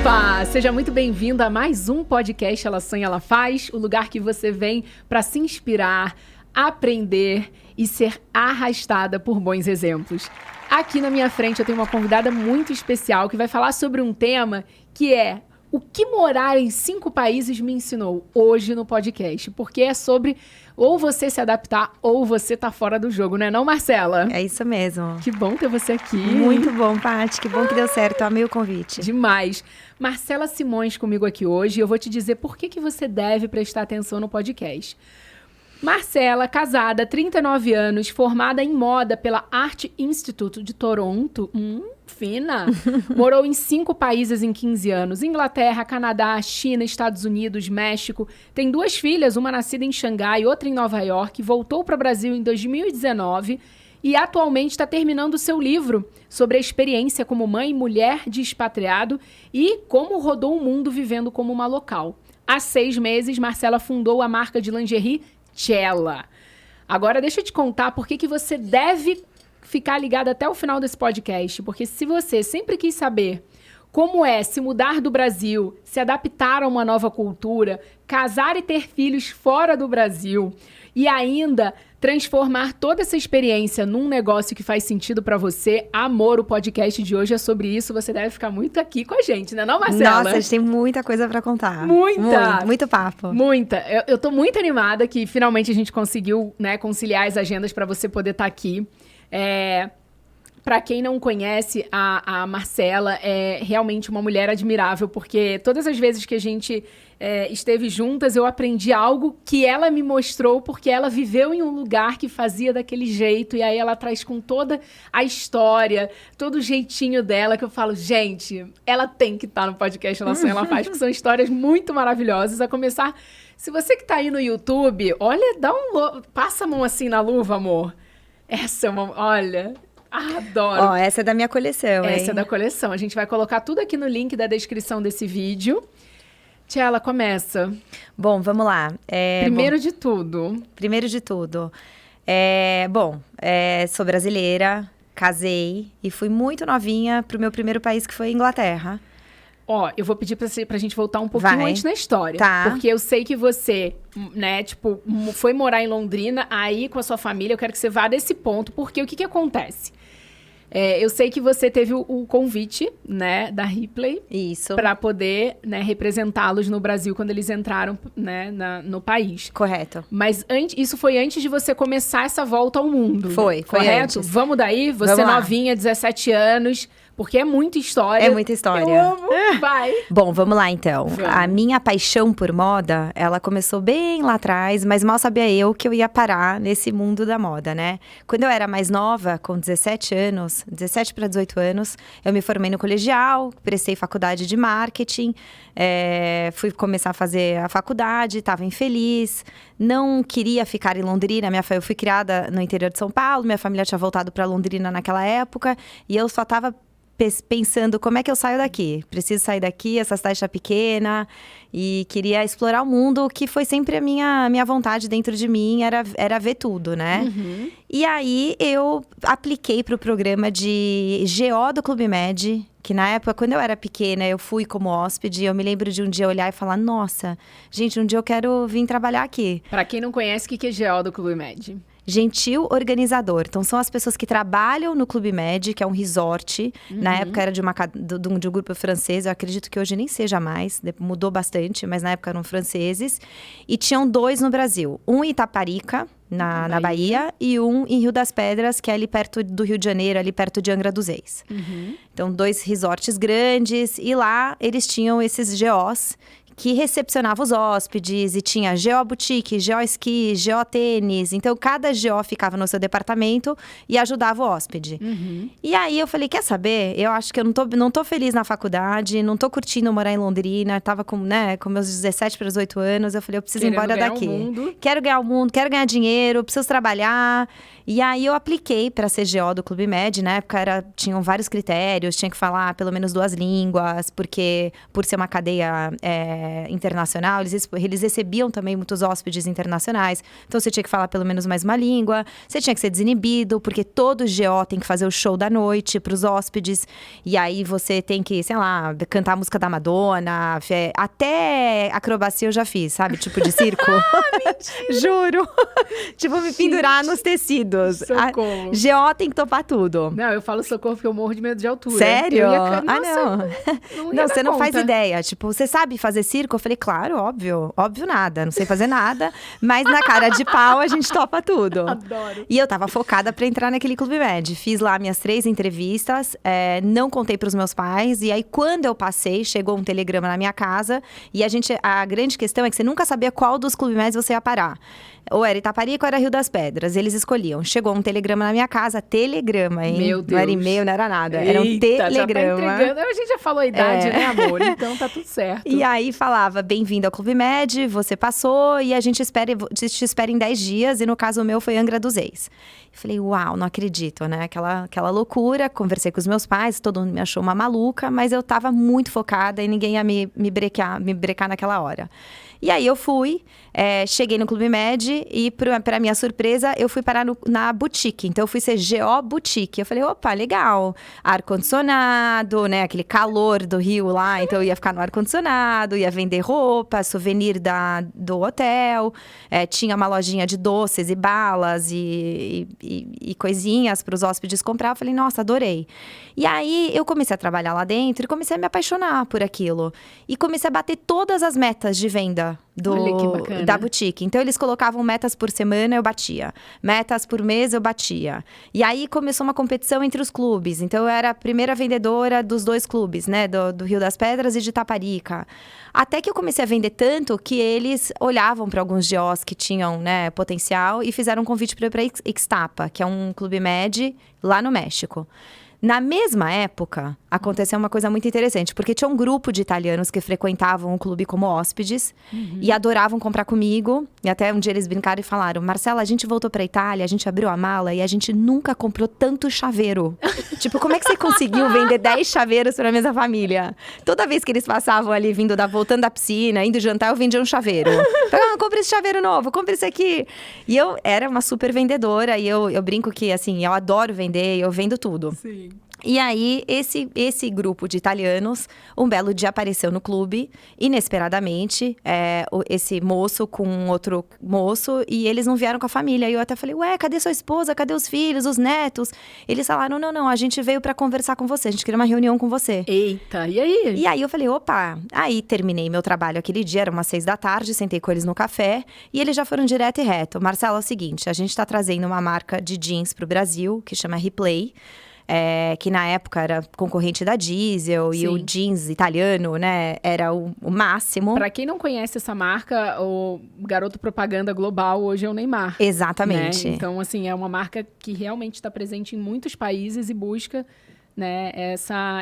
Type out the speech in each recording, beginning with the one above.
Opa! Seja muito bem-vindo a mais um podcast Ela Sonha, Ela Faz, o lugar que você vem para se inspirar, aprender e ser arrastada por bons exemplos. Aqui na minha frente eu tenho uma convidada muito especial que vai falar sobre um tema que é o que morar em 5 países me ensinou hoje no podcast, porque é sobre ou você se adaptar ou você tá fora do jogo, não é não, Marcela? É isso mesmo. Que bom ter você aqui. Muito bom, Paty, que bom que deu certo, amei o convite. Demais. Marcela Simões comigo aqui hoje e eu vou te dizer por que você deve prestar atenção no podcast. Marcela, casada, 39 anos, formada em moda pela Art Institute de Toronto. Fina! Morou em 5 países em 15 anos. Inglaterra, Canadá, China, Estados Unidos, México. Tem 2 filhas, uma nascida em Xangai, outra em Nova York. Voltou para o Brasil em 2019 e atualmente está terminando o seu livro sobre a experiência como mãe e mulher de expatriado e como rodou o mundo vivendo como uma local. Há 6 meses, Marcela fundou a marca de lingerie Cella. Agora deixa eu te contar por que você deve ficar ligado até o final desse podcast, porque se você sempre quis saber como é se mudar do Brasil, se adaptar a uma nova cultura, casar e ter filhos fora do Brasil e ainda transformar toda essa experiência num negócio que faz sentido pra você, amor, o podcast de hoje é sobre isso. Você deve ficar muito aqui com a gente, né não, Marcela? Nossa, a gente tem muita coisa pra contar. Muito papo. Muita. Eu tô muito animada que finalmente a gente conseguiu, né, conciliar as agendas pra você poder estar aqui. Para quem não conhece, a Marcela é realmente uma mulher admirável, porque todas as vezes que a gente esteve juntas, eu aprendi algo que ela me mostrou, porque ela viveu em um lugar que fazia daquele jeito, e aí ela traz com toda a história, todo o jeitinho dela, que eu falo, gente, ela tem que estar no podcast Ela Sonha, Ela Faz, porque são histórias muito maravilhosas. A começar, se você que tá aí no YouTube, olha, passa a mão assim na luva, amor. Essa é uma... Olha... Adoro. Ó, essa é da minha coleção, Essa é da coleção. A gente vai colocar tudo aqui no link da descrição desse vídeo. Tchela, começa. Bom, vamos lá. Primeiro de tudo. Sou brasileira, casei e fui muito novinha pro meu primeiro país, que foi a Inglaterra. Ó, eu vou pedir pra gente voltar um pouquinho antes na história. Tá. Porque eu sei que você, né, tipo, foi morar em Londrina, aí com a sua família, eu quero que você vá desse ponto, porque o que acontece? Eu sei que você teve o convite, né, da Ripley. Isso. Para poder, né, representá-los no Brasil quando eles entraram, né, no país. Correto. Mas isso foi antes de você começar essa volta ao mundo. Foi correto? Antes. Vamos daí, você novinha, 17 anos, porque é muita história. É muita história. Eu amo, vai. Bom, vamos lá então. Vamos. A minha paixão por moda, ela começou bem lá atrás, mas mal sabia eu que eu ia parar nesse mundo da moda, né? Quando eu era mais nova, com 17 para 18 anos, eu me formei no colegial, prestei faculdade de marketing, fui começar a fazer a faculdade, estava infeliz, não queria ficar em Londrina, eu fui criada no interior de São Paulo, minha família tinha voltado para Londrina naquela época, e eu só estava pensando como é que eu saio daqui. Preciso sair daqui, essa cidade está pequena. E queria explorar o mundo, que foi sempre a minha vontade dentro de mim, era ver tudo, né? Uhum. E aí, eu apliquei para o programa de GO do Clube Med, que na época, quando eu era pequena, eu fui como hóspede. Eu me lembro de um dia olhar e falar, nossa, gente, um dia eu quero vir trabalhar aqui. Para quem não conhece, o que é GO do Clube Med? Gentil organizador. Então, são as pessoas que trabalham no Clube Med, que é um resort. Na época era de um grupo francês, eu acredito que hoje nem seja mais, mudou bastante, mas na época eram franceses. E tinham 2 no Brasil. Um em Itaparica, na Bahia, e um em Rio das Pedras, que é ali perto do Rio de Janeiro, ali perto de Angra dos Reis. Então, 2 resorts grandes, e lá eles tinham esses GOs, que recepcionava os hóspedes, e tinha GO Boutique, GO Esqui, GO Tênis. Então, cada GO ficava no seu departamento e ajudava o hóspede. E aí, eu falei, quer saber? Eu acho que eu não tô feliz na faculdade, não tô curtindo morar em Londrina. Tava com meus 17 para 18 anos. Eu falei, eu preciso ir embora daqui. Quero ganhar o mundo, quero ganhar dinheiro, preciso trabalhar. E aí eu apliquei para ser GO do Clube Med. Na época tinham vários critérios, tinha que falar pelo menos 2 línguas, porque por ser uma cadeia internacional, eles recebiam também muitos hóspedes internacionais. Então você tinha que falar pelo menos mais uma língua, você tinha que ser desinibido, porque todo GO tem que fazer o show da noite para os hóspedes. E aí você tem que, sei lá, cantar a música da Madonna, até acrobacia eu já fiz, sabe? Tipo de circo. Juro! Tipo, me pendurar nos tecidos. Socorro. GO tem que topar tudo. Não, eu falo socorro porque eu morro de medo de altura. Sério? Não. Não, você não faz ideia. Tipo, você sabe fazer circo? Eu falei, claro, óbvio. Óbvio nada, não sei fazer nada. Mas na cara de pau a gente topa tudo. Adoro. E eu tava focada pra entrar naquele Clube Med. Fiz lá minhas 3 entrevistas, não contei pros meus pais. E aí, quando eu passei, chegou um telegrama na minha casa. E a grande questão é que você nunca sabia qual dos Clube Med você ia parar. Ou era Itaparica ou era Rio das Pedras. Eles escolhiam. Chegou um telegrama na minha casa. Telegrama, hein? Meu Deus. Não era e-mail, não era nada. Era um telegrama. Já tá entregando. A gente já falou a idade, né, amor? Então tá tudo certo. E aí falava, bem-vindo ao Clube Med, você passou e a gente te espera em 10 dias. E no caso o meu foi Angra dos Reis. Falei, uau, não acredito, né? Aquela loucura. Conversei com os meus pais, todo mundo me achou uma maluca. Mas eu tava muito focada e ninguém ia me brecar naquela hora. E aí eu fui, cheguei no Clube Med e, pra minha surpresa, eu fui parar na boutique. Então eu fui ser GO Boutique. Eu falei, opa, legal. Ar-condicionado, né? Aquele calor do Rio lá. Então eu ia ficar no ar-condicionado, ia vender roupa, souvenir do hotel. Tinha uma lojinha de doces e balas e coisinhas para os hóspedes comprar. Eu falei, nossa, adorei. E aí eu comecei a trabalhar lá dentro e comecei a me apaixonar por aquilo. E comecei a bater todas as metas de venda da boutique. Então, eles colocavam metas por semana, eu batia. Metas por mês, eu batia. E aí, começou uma competição entre os clubes. Então, eu era a primeira vendedora dos 2 clubes, né? Do Rio das Pedras e de Itaparica. Até que eu comecei a vender tanto que eles olhavam para alguns GOs que tinham, né, potencial e fizeram um convite para ir para Ixtapa, que é um Clube Med lá no México. Na mesma época, aconteceu uma coisa muito interessante, porque tinha um grupo de italianos que frequentavam o clube como hóspedes e adoravam comprar comigo. E até um dia eles brincaram e falaram, Marcela, a gente voltou pra Itália, a gente abriu a mala e a gente nunca comprou tanto chaveiro. Tipo, como é que você conseguiu vender 10 chaveiros pra mesma família? Toda vez que eles passavam ali, voltando da piscina, indo jantar, eu vendia um chaveiro. Falei, compra esse chaveiro novo, compra esse aqui. E eu era uma super vendedora e eu brinco que, assim, eu adoro vender, eu vendo tudo. Sim. E aí, esse grupo de italianos, um belo dia apareceu no clube, inesperadamente, esse moço com outro moço, e eles não vieram com a família. E eu até falei, ué, cadê sua esposa? Cadê os filhos, os netos? Eles falaram, não, a gente veio pra conversar com você, a gente queria uma reunião com você. Eita, e aí? E aí eu falei, opa, aí terminei meu trabalho aquele dia, era umas 6 da tarde, sentei com eles no café, e eles já foram direto e reto. Marcelo, é o seguinte, a gente tá trazendo uma marca de jeans pro Brasil, que chama Replay, que na época era concorrente da Diesel. Sim. E o jeans italiano, né, era o máximo. Pra quem não conhece essa marca, o garoto propaganda global hoje é o Neymar. Exatamente. Né? Então, assim, é uma marca que realmente está presente em muitos países e busca, né,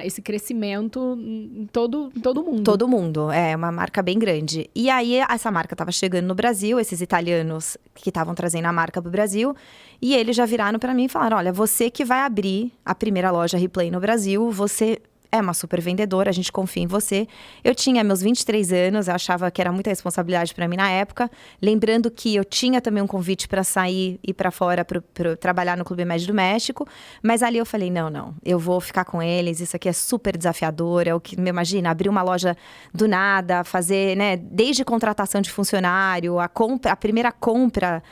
esse crescimento em todo mundo. Todo mundo, é uma marca bem grande. E aí, essa marca estava chegando no Brasil, esses italianos que estavam trazendo a marca para o Brasil, e eles já viraram para mim e falaram, olha, você que vai abrir a primeira loja Replay no Brasil, você é uma super vendedora, a gente confia em você. Eu tinha meus 23 anos, eu achava que era muita responsabilidade para mim na época. Lembrando que eu tinha também um convite para sair e para fora, para trabalhar no Clube Med do México. Mas ali eu falei, não, eu vou ficar com eles, isso aqui é super desafiador. É o que, me imagina, abrir uma loja do nada, fazer, né, desde contratação de funcionário, a primeira compra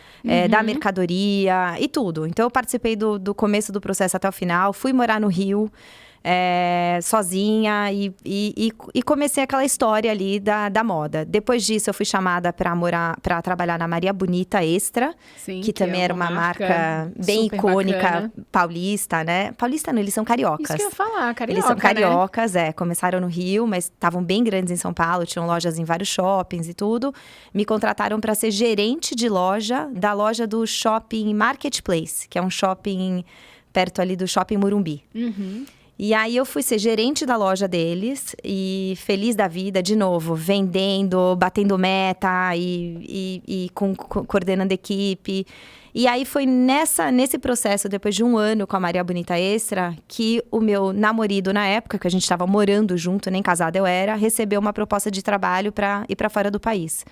da mercadoria e tudo. Então eu participei do começo do processo até o final, fui morar no Rio, sozinha e comecei aquela história ali da moda. Depois disso, eu fui chamada para trabalhar na Maria Bonita Extra, sim, que também era uma marca bem icônica, bacana. Paulista, né? Paulista não, eles são cariocas. Isso que eu ia falar, carioca, eles são cariocas, né? Começaram no Rio, mas estavam bem grandes em São Paulo, tinham lojas em vários shoppings e tudo. Me contrataram para ser gerente de loja da loja do Shopping Marketplace, que é um shopping perto ali do Shopping Morumbi. Uhum. E aí eu fui ser gerente da loja deles e feliz da vida, de novo, vendendo, batendo meta e coordenando equipe. E aí foi nesse processo, depois de 1 ano com a Maria Bonita Extra, que o meu namorado na época, que a gente estava morando junto, nem casada eu era, recebeu uma proposta de trabalho para ir para fora do país.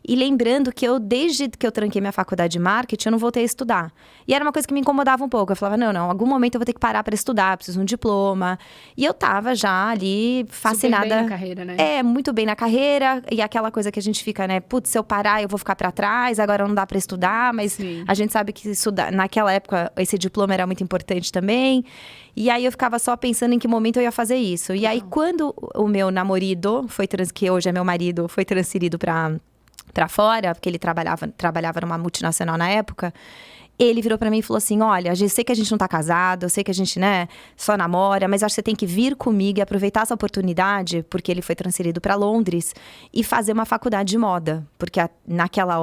E lembrando que desde que eu tranquei minha faculdade de marketing, eu não voltei a estudar. E era uma coisa que me incomodava um pouco. Eu falava, não, em algum momento eu vou ter que parar para estudar, preciso de um diploma. E eu tava já ali fascinada. Super bem na carreira, né? Muito bem na carreira. E aquela coisa que a gente fica, né? Putz, se eu parar, eu vou ficar para trás, agora não dá para estudar. Mas Sim. A gente sabe que naquela época, esse diploma era muito importante também. E aí eu ficava só pensando em que momento eu ia fazer isso. E aí, quando o meu namorado, que hoje é meu marido, foi transferido para fora, porque ele trabalhava numa multinacional na época, ele virou para mim e falou assim, olha, eu sei que a gente não tá casado, eu sei que a gente, né, só namora, mas acho que você tem que vir comigo e aproveitar essa oportunidade, porque ele foi transferido para Londres, e fazer uma faculdade de moda. Porque naquela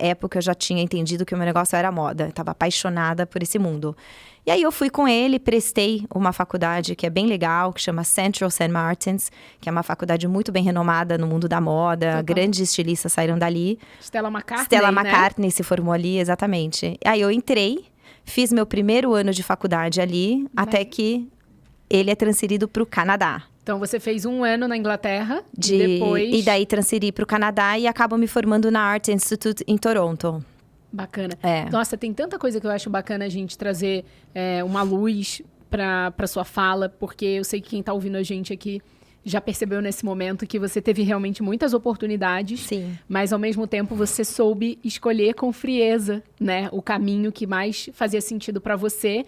época, eu já tinha entendido que o meu negócio era moda. Eu tava apaixonada por esse mundo. E aí eu fui com ele, prestei uma faculdade que é bem legal, que chama Central St. Martins, que é uma faculdade muito bem renomada no mundo da moda. Total. Grandes estilistas saíram dali. Stella McCartney, Stella McCartney, né? Se formou ali, exatamente. Aí eu entrei, fiz meu primeiro ano de faculdade ali, até que ele é transferido para o Canadá. Então, você fez 1 ano na Inglaterra e depois... E daí transferi para o Canadá e acabo me formando na Art Institute em Toronto. Bacana. Nossa, tem tanta coisa que eu acho bacana a gente trazer uma luz para sua fala, porque eu sei que quem está ouvindo a gente aqui já percebeu nesse momento que você teve realmente muitas oportunidades. Sim. Mas, ao mesmo tempo, você soube escolher com frieza, né, o caminho que mais fazia sentido para você.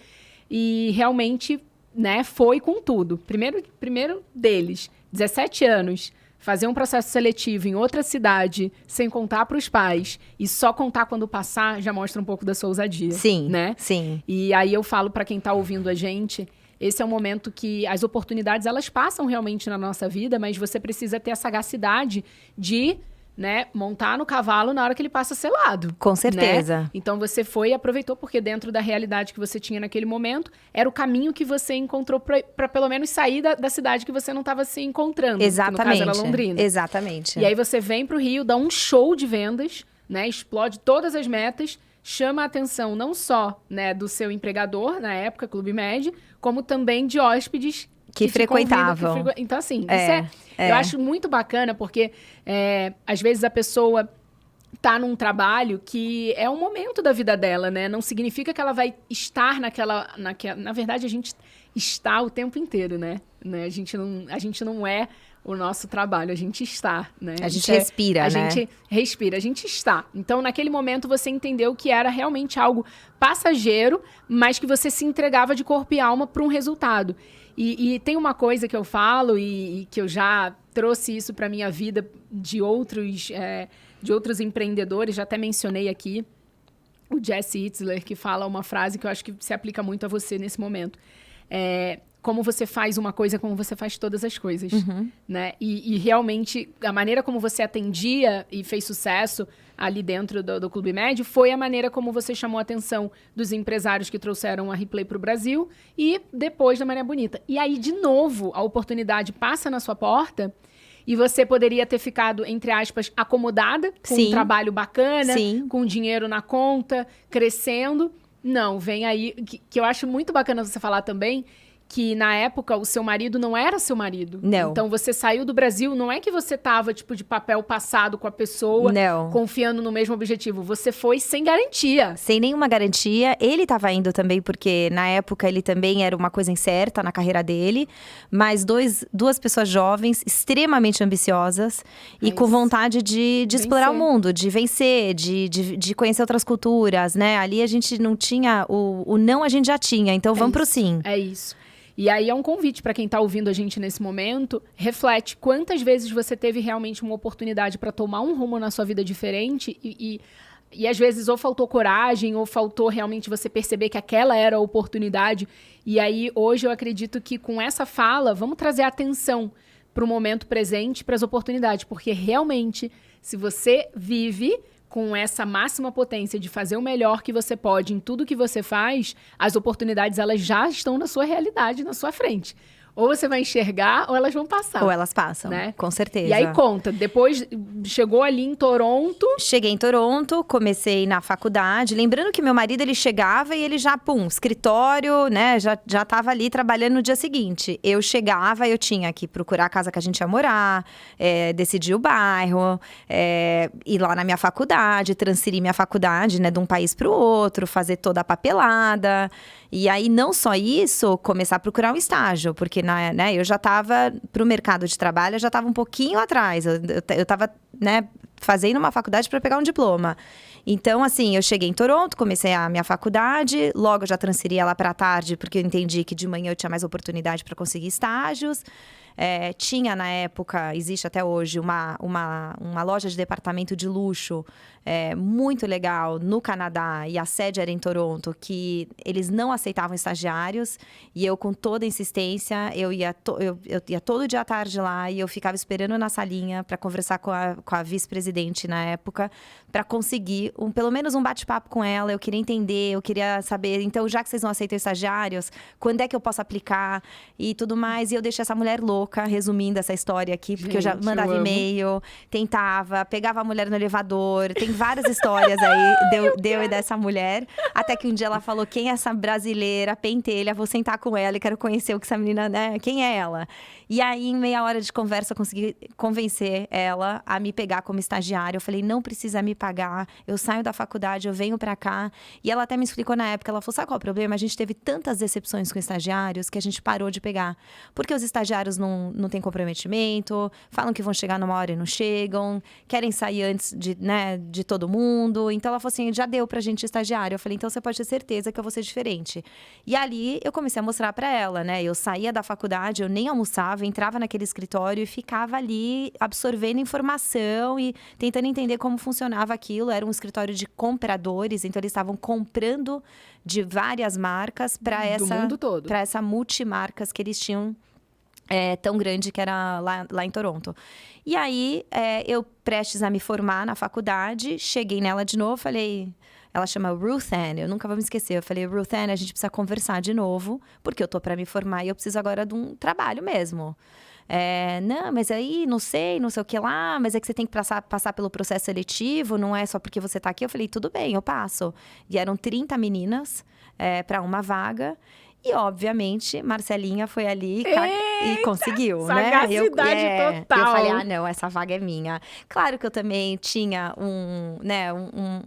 E realmente, né, foi com tudo. Primeiro deles, 17 anos... Fazer um processo seletivo em outra cidade, sem contar para os pais, e só contar quando passar, já mostra um pouco da sua ousadia. Sim, né? Sim. E aí eu falo para quem está ouvindo a gente, esse é um momento que as oportunidades, elas passam realmente na nossa vida, mas você precisa ter a sagacidade de... né, montar no cavalo na hora que ele passa selado. Com certeza. Né? Então, você foi e aproveitou, porque dentro da realidade que você tinha naquele momento, era o caminho que você encontrou para pelo menos sair da cidade que você não estava se encontrando. Exatamente. Que no caso era Londrina. Exatamente. E aí, você vem para o Rio, dá um show de vendas, né, explode todas as metas, chama a atenção não só, né, do seu empregador, na época, Clube Med, como também de hóspedes que frequentavam. Então, assim, eu acho muito bacana, porque às vezes a pessoa tá num trabalho que é um momento da vida dela, né? Não significa que ela vai estar naquela... Na verdade, a gente está o tempo inteiro, né? A gente não é o nosso trabalho, a gente está, né? A gente respira, né? A gente respira, a gente está. Então, naquele momento, você entendeu que era realmente algo passageiro, mas que você se entregava de corpo e alma para um resultado. E tem uma coisa que eu falo e que eu já trouxe isso para minha vida de outros empreendedores, já até mencionei aqui, o Jesse Itzler, que fala uma frase que eu acho que se aplica muito a você nesse momento. Como você faz uma coisa, como você faz todas as coisas. Uhum. Né? E realmente, a maneira como você atendia e fez sucesso ali dentro do Clube Med foi a maneira como você chamou a atenção dos empresários que trouxeram a Replay para o Brasil e depois da Maria Bonita. E aí, de novo, a oportunidade passa na sua porta e você poderia ter ficado, entre aspas, acomodada, com um trabalho bacana, com dinheiro na conta, crescendo. Não, vem aí, que eu acho muito bacana você falar também, que na época o seu marido não era seu marido. Não. Então você saiu do Brasil, não é que você tava tipo de papel passado com a pessoa, confiando no mesmo objetivo. Você foi sem garantia. Sem nenhuma garantia. Ele tava indo também porque na época ele também era uma coisa incerta na carreira dele, mas duas pessoas jovens, extremamente ambiciosas e com vontade de explorar o mundo, de vencer, de conhecer outras culturas, né? Ali a gente não tinha o não, a gente já tinha, então vamos pro sim. É isso. E aí é um convite para quem está ouvindo a gente nesse momento, reflete quantas vezes você teve realmente uma oportunidade para tomar um rumo na sua vida diferente e às vezes ou faltou coragem ou faltou realmente você perceber que aquela era a oportunidade. E aí hoje eu acredito que com essa fala, vamos trazer atenção para o momento presente, para as oportunidades, porque realmente se você vive com essa máxima potência de fazer o melhor que você pode em tudo que você faz, as oportunidades elas já estão na sua realidade, na sua frente. Ou você vai enxergar, ou elas vão passar. Ou elas passam, né? Com certeza. E aí conta, depois chegou ali em Toronto. Cheguei em Toronto, comecei na faculdade. Lembrando que meu marido, ele chegava e ele já, escritório, né? Já tava ali trabalhando no dia seguinte. Eu chegava, eu tinha que procurar a casa que a gente ia morar, decidir o bairro, ir lá na minha faculdade, transferir minha faculdade, né? De um país para o outro, fazer toda a papelada. E aí, não só isso, começar a procurar um estágio. Porque, né, eu já estava, para o mercado de trabalho, eu já estava um pouquinho atrás. Eu estava, né, fazendo uma faculdade para pegar um diploma. Então, assim, eu cheguei em Toronto, comecei a minha faculdade. Logo, eu já transferi ela para a tarde, porque eu entendi que de manhã eu tinha mais oportunidade para conseguir estágios. Tinha, na época, existe até hoje, uma loja de departamento de luxo muito legal no Canadá, e a sede era em Toronto, que eles não aceitavam estagiários. E eu, com toda a insistência, eu ia todo dia à tarde lá, e eu ficava esperando na salinha para conversar com a vice-presidente na época, para conseguir pelo menos um bate-papo com ela. Eu queria entender, eu queria saber, então, já que vocês não aceitam estagiários, quando é que eu posso aplicar e tudo mais. E eu deixei essa mulher louca, resumindo essa história aqui, porque eu já mandava e-mail, tentava, pegava a mulher no elevador. Tem várias histórias aí, deu e dessa mulher. Até que um dia ela falou: quem é essa brasileira, pentelha? Vou sentar com ela e quero conhecer o que essa menina, né? Quem é ela? E aí, em meia hora de conversa, eu consegui convencer ela a me pegar como estagiária. Eu falei: não precisa me pagar, eu saio da faculdade, eu venho pra cá. E ela até me explicou na época, ela falou: sabe qual é o problema? A gente teve tantas decepções com estagiários que a gente parou de pegar. Porque os estagiários não têm comprometimento, falam que vão chegar numa hora e não chegam, querem sair antes de todo mundo. Então ela falou assim: já deu pra gente estagiário. Eu falei: então você pode ter certeza que eu vou ser diferente. E ali eu comecei a mostrar pra ela, né? Eu saía da faculdade, eu nem almoçava, entrava naquele escritório e ficava ali absorvendo informação e tentando entender como funcionava aquilo. Era um escritório de compradores, então eles estavam comprando de várias marcas para essa multimarcas que eles tinham, tão grande, que era lá em Toronto. E aí, eu prestes a me formar na faculdade, cheguei nela de novo, falei... Ela chama Ruth Ann, eu nunca vou me esquecer. Eu falei: Ruth Ann, a gente precisa conversar de novo, porque eu tô para me formar e eu preciso agora de um trabalho mesmo. Não, mas aí, não sei o que lá, mas é que você tem que passar pelo processo seletivo, não é só porque você tá aqui. Eu falei: tudo bem, eu passo. E eram 30 meninas para uma vaga. E, obviamente, Marcelinha foi ali e conseguiu, né? Sagacidade total. Eu falei: não, essa vaga é minha. Claro que eu também tinha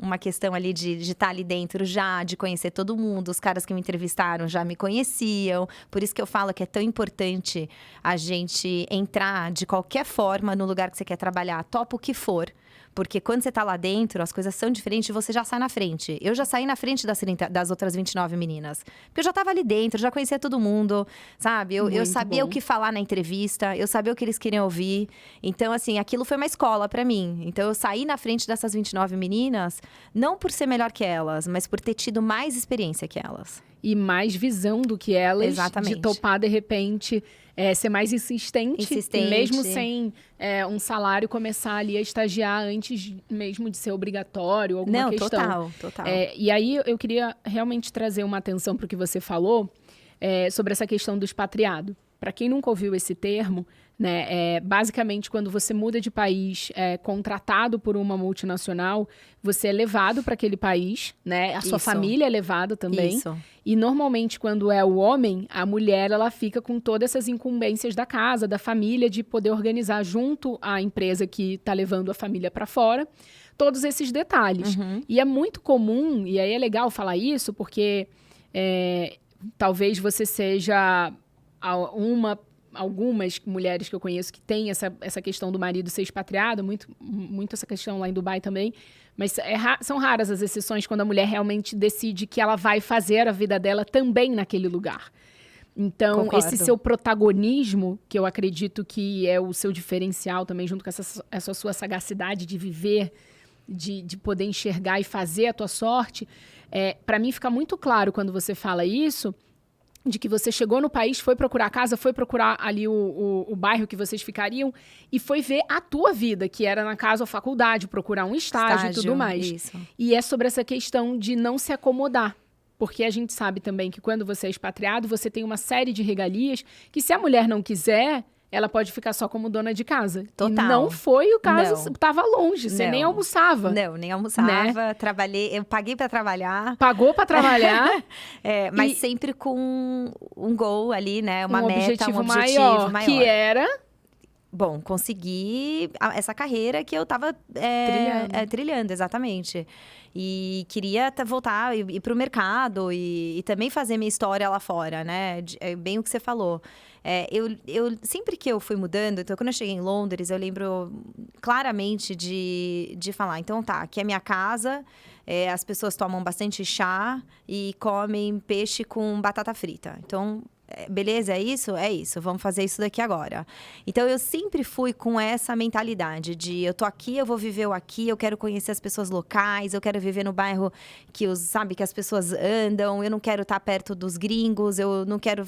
uma questão ali de estar ali dentro já, de conhecer todo mundo. Os caras que me entrevistaram já me conheciam. Por isso que eu falo que é tão importante a gente entrar de qualquer forma no lugar que você quer trabalhar, topa o que for. Porque quando você tá lá dentro, as coisas são diferentes e você já sai na frente. Eu já saí na frente das outras 29 meninas. Porque eu já tava ali dentro, já conhecia todo mundo, sabe? Eu sabia o que falar na entrevista, eu sabia o que eles queriam ouvir. Então, assim, aquilo foi uma escola pra mim. Então, eu saí na frente dessas 29 meninas, não por ser melhor que elas, mas por ter tido mais experiência que elas. E mais visão do que elas. Exatamente. De topar, de repente, ser mais insistente. E mesmo sem um salário, começar ali a estagiar antes mesmo de ser obrigatório, alguma questão. Total. E aí, eu queria realmente trazer uma atenção para o que você falou sobre essa questão do expatriado. Para quem nunca ouviu esse termo, né, basicamente, quando você muda de país, contratado por uma multinacional, você é levado para aquele país, né? A sua família é levada também. Isso. E normalmente, quando é o homem, a mulher, ela fica com todas essas incumbências da casa, da família, de poder organizar junto à empresa que está levando a família para fora, todos esses detalhes. Uhum. E é muito comum, e aí é legal falar isso, porque talvez você seja algumas mulheres que eu conheço que têm essa questão do marido ser expatriado, muito essa questão lá em Dubai também, mas são raras as exceções quando a mulher realmente decide que essa vai fazer a vida dela também naquele lugar. Então, Concordo. Esse seu protagonismo, que eu acredito que é o seu diferencial também, junto com essa sua sagacidade de viver, de poder enxergar e fazer a tua sorte, para mim fica muito claro quando você fala isso, de que você chegou no país, foi procurar a casa, foi procurar ali o bairro que vocês ficariam e foi ver a tua vida, que era na casa ou faculdade, procurar um estágio e tudo mais. Isso. E é sobre essa questão de não se acomodar. Porque a gente sabe também que quando você é expatriado, você tem uma série de regalias que se a mulher não quiser, ela pode ficar só como dona de casa. Total. E não foi o caso, Não. tava longe, você nem almoçava. Não, nem almoçava, trabalhei, eu paguei pra trabalhar. Pagou pra trabalhar. Mas sempre com um goal ali, né? Uma meta, objetivo um objetivo maior. Que era... Bom, consegui essa carreira que eu tava trilhando, exatamente. E queria voltar, ir pro mercado e também fazer minha história lá fora, né? É bem o que você falou. Eu sempre que eu fui mudando, então quando eu cheguei em Londres, eu lembro claramente de falar, então tá, aqui é minha casa, as pessoas tomam bastante chá e comem peixe com batata frita. Então, beleza, é isso? É isso, vamos fazer isso daqui agora. Então, eu sempre fui com essa mentalidade de eu tô aqui, eu vou viver aqui, eu quero conhecer as pessoas locais, eu quero viver no bairro que as pessoas andam, eu não quero estar perto dos gringos, eu não quero,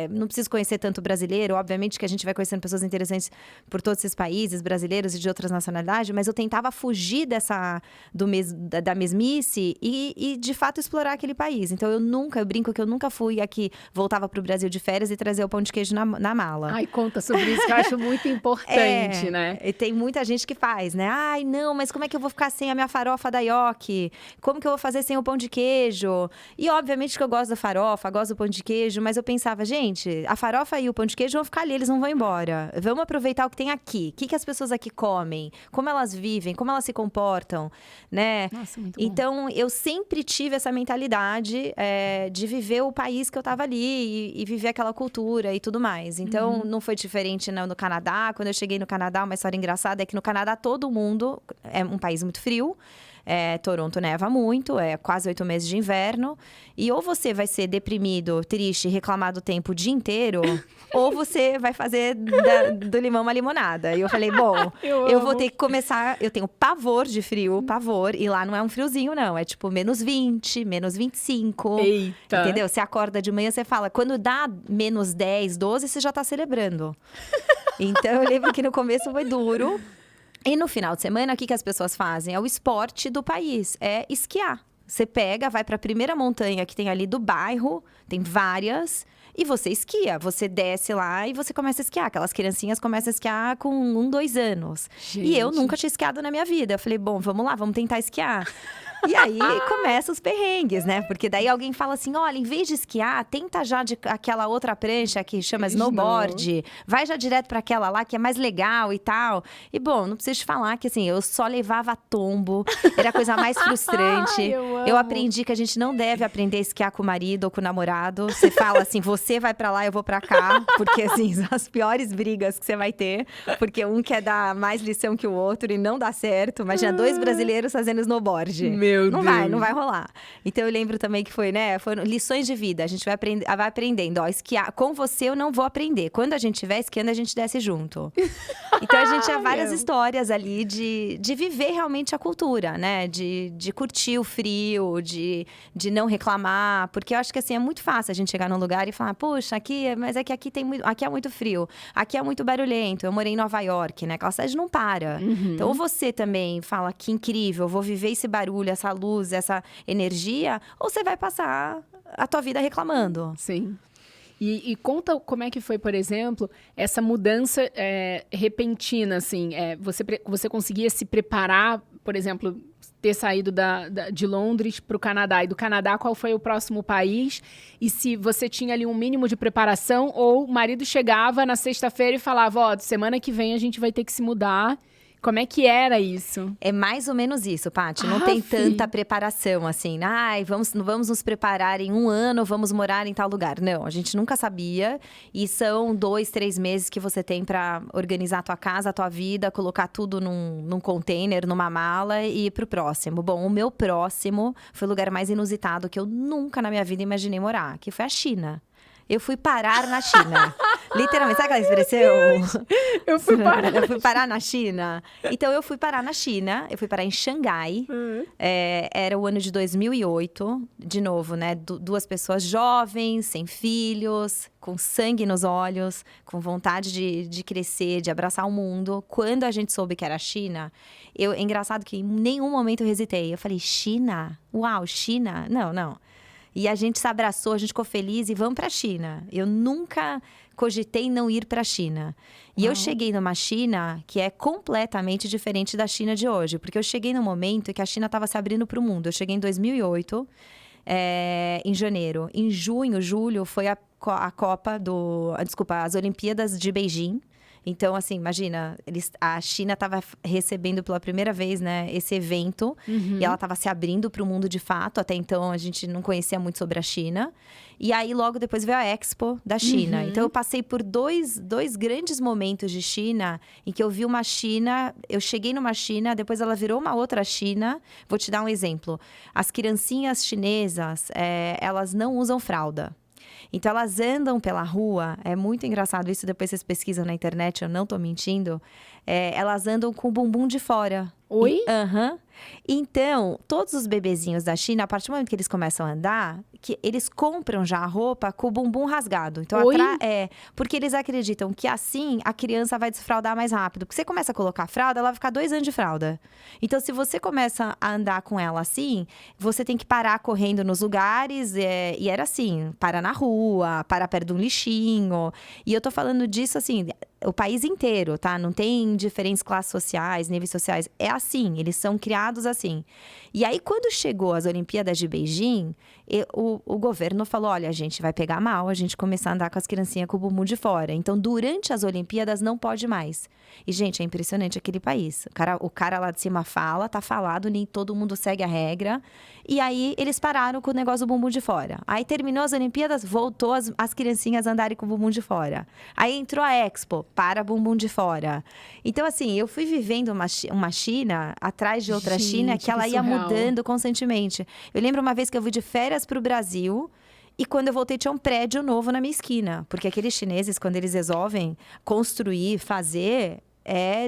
não preciso conhecer tanto brasileiro, obviamente que a gente vai conhecendo pessoas interessantes por todos esses países, brasileiros e de outras nacionalidades, mas eu tentava fugir da mesmice e de fato explorar aquele país. Então, eu brinco que eu nunca fui aqui, voltava pro Brasil de férias e trazer o pão de queijo na mala. Ai, conta sobre isso que eu acho muito importante, né? E tem muita gente que faz, né? Ai, não, mas como é que eu vou ficar sem a minha farofa da Yoki? Como que eu vou fazer sem o pão de queijo? E obviamente que eu gosto da farofa, gosto do pão de queijo, mas eu pensava, gente, a farofa e o pão de queijo vão ficar ali, eles não vão embora. Vamos aproveitar o que tem aqui. O que as pessoas aqui comem? Como elas vivem? Como elas se comportam? Né? Nossa, muito bom. Então, eu sempre tive essa mentalidade de viver o país que eu tava ali e viver aquela cultura e tudo mais. Então, não foi diferente no Canadá. Quando eu cheguei no Canadá, uma história engraçada é que no Canadá todo mundo é um país muito frio. Toronto neva muito, quase 8 meses de inverno. E ou você vai ser deprimido, triste, reclamar do tempo o dia inteiro, ou você vai fazer do limão uma limonada. E eu falei, bom, eu vou ter que começar... Eu tenho pavor de frio, pavor. E lá não é um friozinho, não. É tipo menos 20, menos 25. Eita! Entendeu? Você acorda de manhã, você fala... Quando dá menos 10, 12, você já tá celebrando. Então, eu lembro que no começo foi duro. E no final de semana, o que as pessoas fazem? É o esporte do país, é esquiar. Você pega, vai para a primeira montanha que tem ali do bairro, tem várias, e você esquia. Você desce lá e você começa a esquiar. Aquelas criancinhas começam a esquiar com 1, 2 anos. Gente. E eu nunca tinha esquiado na minha vida. Eu falei, bom, vamos lá, vamos tentar esquiar. E aí, começam os perrengues, né? Porque daí alguém fala assim, olha, em vez de esquiar, tenta já de aquela outra prancha que chama snowboard. Vai já direto para aquela lá, que é mais legal e tal. E, bom, não preciso te falar que, assim, eu só levava tombo. Era a coisa mais frustrante. Eu aprendi que a gente não deve aprender a esquiar com o marido ou com o namorado. Você fala assim, você vai para lá, eu vou para cá. Porque, assim, são as piores brigas que você vai ter. Porque um quer dar mais lição que o outro e não dá certo. Imagina, 2 brasileiros fazendo snowboard. Não vai rolar. Então, eu lembro também que foram lições de vida. A gente vai aprendendo. Ó, esquiar com você eu não vou aprender. Quando a gente estiver esquiando, a gente desce junto. Então, a gente tinha várias histórias ali de viver realmente a cultura, né? De curtir o frio, de não reclamar. Porque eu acho que, assim, é muito fácil a gente chegar num lugar e falar, poxa, mas é que aqui é muito frio. Aqui é muito barulhento. Eu morei em Nova York, né? Aquela cidade não para. Então, ou você também fala, que incrível, vou viver esse barulho, essa luz, essa energia, ou você vai passar a tua vida reclamando. Sim. E conta como é que foi, por exemplo, essa mudança repentina, assim. Você conseguia se preparar, por exemplo, ter saído de Londres para o Canadá. E do Canadá, qual foi o próximo país? E se você tinha ali um mínimo de preparação, ou o marido chegava na sexta-feira e falava, ó, semana que vem a gente vai ter que se mudar. Como é que era isso? É mais ou menos isso, Paty. Não tem tanta preparação, assim. Ai, vamos nos preparar em 1 ano, vamos morar em tal lugar. Não, a gente nunca sabia. E são 2, 3 meses que você tem pra organizar a tua casa, a tua vida, colocar tudo num container, numa mala e ir pro próximo. Bom, o meu próximo foi o lugar mais inusitado que eu nunca na minha vida imaginei morar, que foi a China. Eu fui parar na China. Literalmente, sabe aquela expressão? Eu fui parar na China. Então, eu fui parar na China. Eu fui parar em Xangai. Era o ano de 2008. De novo, né? 2 pessoas jovens, sem filhos, com sangue nos olhos, com vontade de crescer, de abraçar o mundo. Quando a gente soube que era a China, é engraçado que em nenhum momento eu hesitei. Eu falei, China? Uau, China? Não. E a gente se abraçou, a gente ficou feliz e vamos pra China. Eu nunca cogitei não ir pra China. E eu cheguei numa China que é completamente diferente da China de hoje. Porque eu cheguei num momento que a China estava se abrindo pro mundo. Eu cheguei em 2008, em janeiro. Em junho, julho, foi as Olimpíadas de Beijing. Então, assim, imagina, a China estava recebendo pela primeira vez, né, esse evento. E ela estava se abrindo para o mundo de fato. Até então, a gente não conhecia muito sobre a China. E aí, logo depois, veio a Expo da China. Então, eu passei por dois grandes momentos de China, em que eu vi uma China… Eu cheguei numa China, depois ela virou uma outra China. Vou te dar um exemplo. As criancinhas chinesas, elas não usam fralda. Então, elas andam pela rua, é muito engraçado isso, depois vocês pesquisam na internet, eu não tô mentindo. Elas andam com o bumbum de fora. Oi? Então, todos os bebezinhos da China, a partir do momento que eles começam a andar, que eles compram já a roupa com o bumbum rasgado. Então, porque eles acreditam que assim a criança vai desfraldar mais rápido. Porque você começa a colocar fralda, ela vai ficar 2 anos de fralda. Então, se você começa a andar com ela assim, você tem que parar correndo nos lugares. E era assim, para na rua, para perto de um lixinho. E eu tô falando disso assim… O país inteiro, tá? Não tem diferentes classes sociais, níveis sociais. É assim, eles são criados assim. E aí, quando chegou as Olimpíadas de Beijing, o governo falou, olha, a gente vai pegar mal, a gente começar a andar com as criancinhas com o bumbum de fora. Então, durante as Olimpíadas, não pode mais. E, gente, é impressionante aquele país. O cara lá de cima fala, tá falado, nem todo mundo segue a regra. E aí, eles pararam com o negócio do bumbum de fora. Aí, terminou as Olimpíadas, voltou as criancinhas a andarem com o bumbum de fora. Aí, entrou a Expo, para bumbum de fora. Então, assim, eu fui vivendo uma China atrás de outra China que ela ia mudando constantemente. Eu lembro uma vez que eu fui de férias para o Brasil e quando eu voltei tinha um prédio novo na minha esquina. Porque aqueles chineses, quando eles resolvem construir, fazer…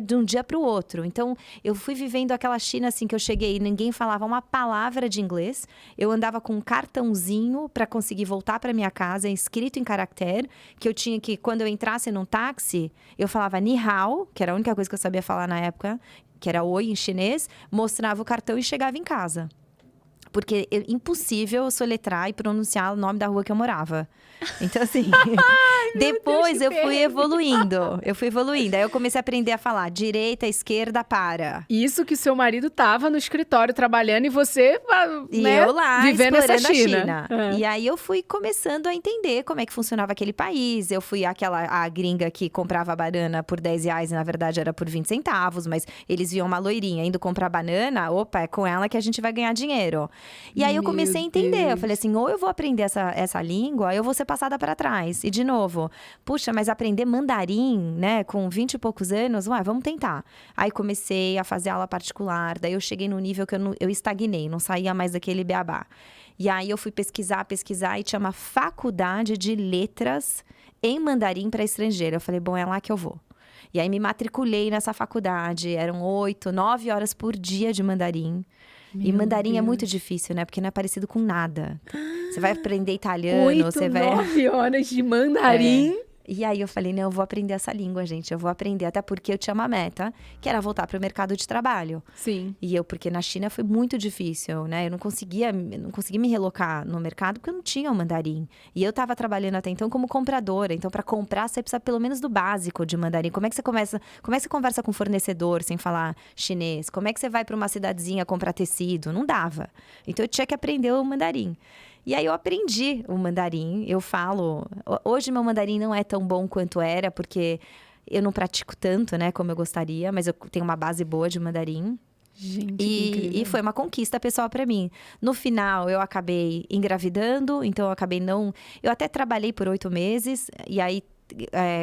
de um dia para o outro. Então, eu fui vivendo aquela China assim que eu cheguei e ninguém falava uma palavra de inglês. Eu andava com um cartãozinho para conseguir voltar para minha casa, escrito em caractere, que eu tinha que, quando eu entrasse num táxi, eu falava ni hao, que era a única coisa que eu sabia falar na época, que era oi em chinês, mostrava o cartão e chegava em casa. Porque é impossível soletrar e pronunciar o nome da rua que eu morava. Então, assim… depois eu fui evoluindo. Aí eu comecei a aprender a falar direita, esquerda, para. Isso que seu marido tava no escritório trabalhando e você, né, eu lá, vivendo essa China. E aí eu fui começando a entender como é que funcionava aquele país. Eu fui a gringa que comprava banana por R$10 e na verdade era por 20 centavos. Mas eles viam uma loirinha indo comprar banana. Opa, é com ela que a gente vai ganhar dinheiro. E aí eu comecei a entender. Eu falei assim, ou eu vou aprender essa língua, ou eu vou ser passada para trás. E de novo… Puxa, mas aprender mandarim, né, com 20 e poucos anos, vamos tentar. Aí comecei a fazer aula particular, daí eu cheguei no nível que eu estagnei, não saía mais daquele beabá. E aí eu fui pesquisar e tinha uma faculdade de letras em mandarim para estrangeiro. Eu falei, bom, é lá que eu vou. E aí me matriculei nessa faculdade, eram 8, 9 horas por dia de mandarim. E mandarim é muito difícil, né? Porque não é parecido com nada. Você vai aprender italiano, você vai… 9 horas de mandarim. E aí eu falei, não, eu vou aprender essa língua, gente. Eu vou aprender, até porque eu tinha uma meta, que era voltar para o mercado de trabalho. Sim. Porque na China foi muito difícil, né? Eu não conseguia me relocar no mercado, porque eu não tinha o mandarim. E eu estava trabalhando até então como compradora. Então, para comprar, você precisa pelo menos do básico de mandarim. Como é que você conversa com um fornecedor sem falar chinês? Como é que você vai para uma cidadezinha comprar tecido? Não dava. Então, eu tinha que aprender o mandarim. E aí eu aprendi o mandarim, eu falo… Hoje meu mandarim não é tão bom quanto era, porque eu não pratico tanto, né, como eu gostaria. Mas eu tenho uma base boa de mandarim. Gente, e foi uma conquista pessoal para mim. No final, eu acabei engravidando, então eu acabei não… Eu até trabalhei por 8 meses, e aí…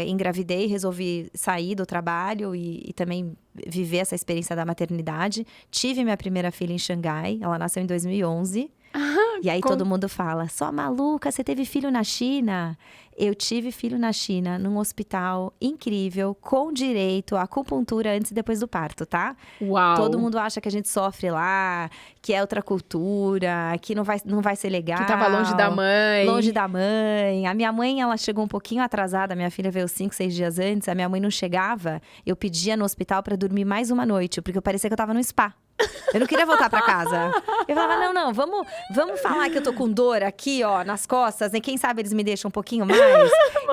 engravidei, resolvi sair do trabalho e também viver essa experiência da maternidade. Tive minha primeira filha em Xangai, ela nasceu em 2011. E aí todo mundo fala, só maluca, você teve filho na China? Eu tive filho na China, num hospital incrível, com direito à acupuntura antes e depois do parto, tá? Uau! Todo mundo acha que a gente sofre lá, que é outra cultura, que não vai ser legal. Que tava longe da mãe. Longe da mãe. A minha mãe, ela chegou um pouquinho atrasada. Minha filha veio 5, 6 dias antes. A minha mãe não chegava. Eu pedia no hospital pra dormir mais uma noite, porque eu parecia que eu tava no spa. Eu não queria voltar pra casa. Eu falava, não, vamos falar que eu tô com dor aqui, ó, nas costas. E quem sabe eles me deixam um pouquinho mais.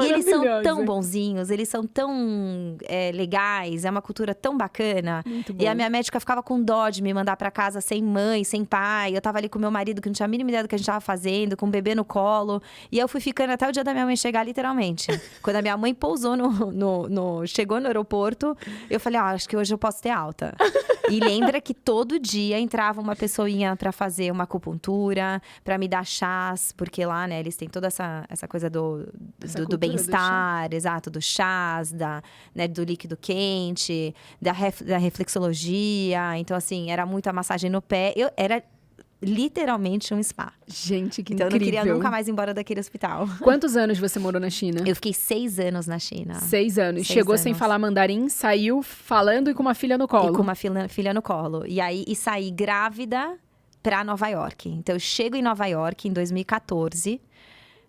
E eles são tão bonzinhos, eles são tão legais. É uma cultura tão bacana. Muito bom. E a minha médica ficava com dó de me mandar pra casa sem mãe, sem pai. Eu tava ali com meu marido, que não tinha a mínima ideia do que a gente tava fazendo, com o bebê no colo. E eu fui ficando até o dia da minha mãe chegar, literalmente. Quando a minha mãe pousou chegou no aeroporto, eu falei, acho que hoje eu posso ter alta. E lembra que todo dia entrava uma pessoinha pra fazer uma acupuntura, pra me dar chás, porque lá, né, eles têm toda essa coisa do bem-estar, exato, do chás, do líquido quente, da reflexologia. Então, assim, era muita massagem no pé. Era literalmente um spa. Gente, que então, incrível. Eu não queria nunca mais ir embora daquele hospital. Quantos anos você morou na China? Eu fiquei 6 anos na China. 6 anos. 6 Chegou anos. sem falar mandarim, saiu falando e com uma filha no colo. E com uma filha no colo. E saí grávida pra Nova York. Então, eu chego em Nova York em 2014,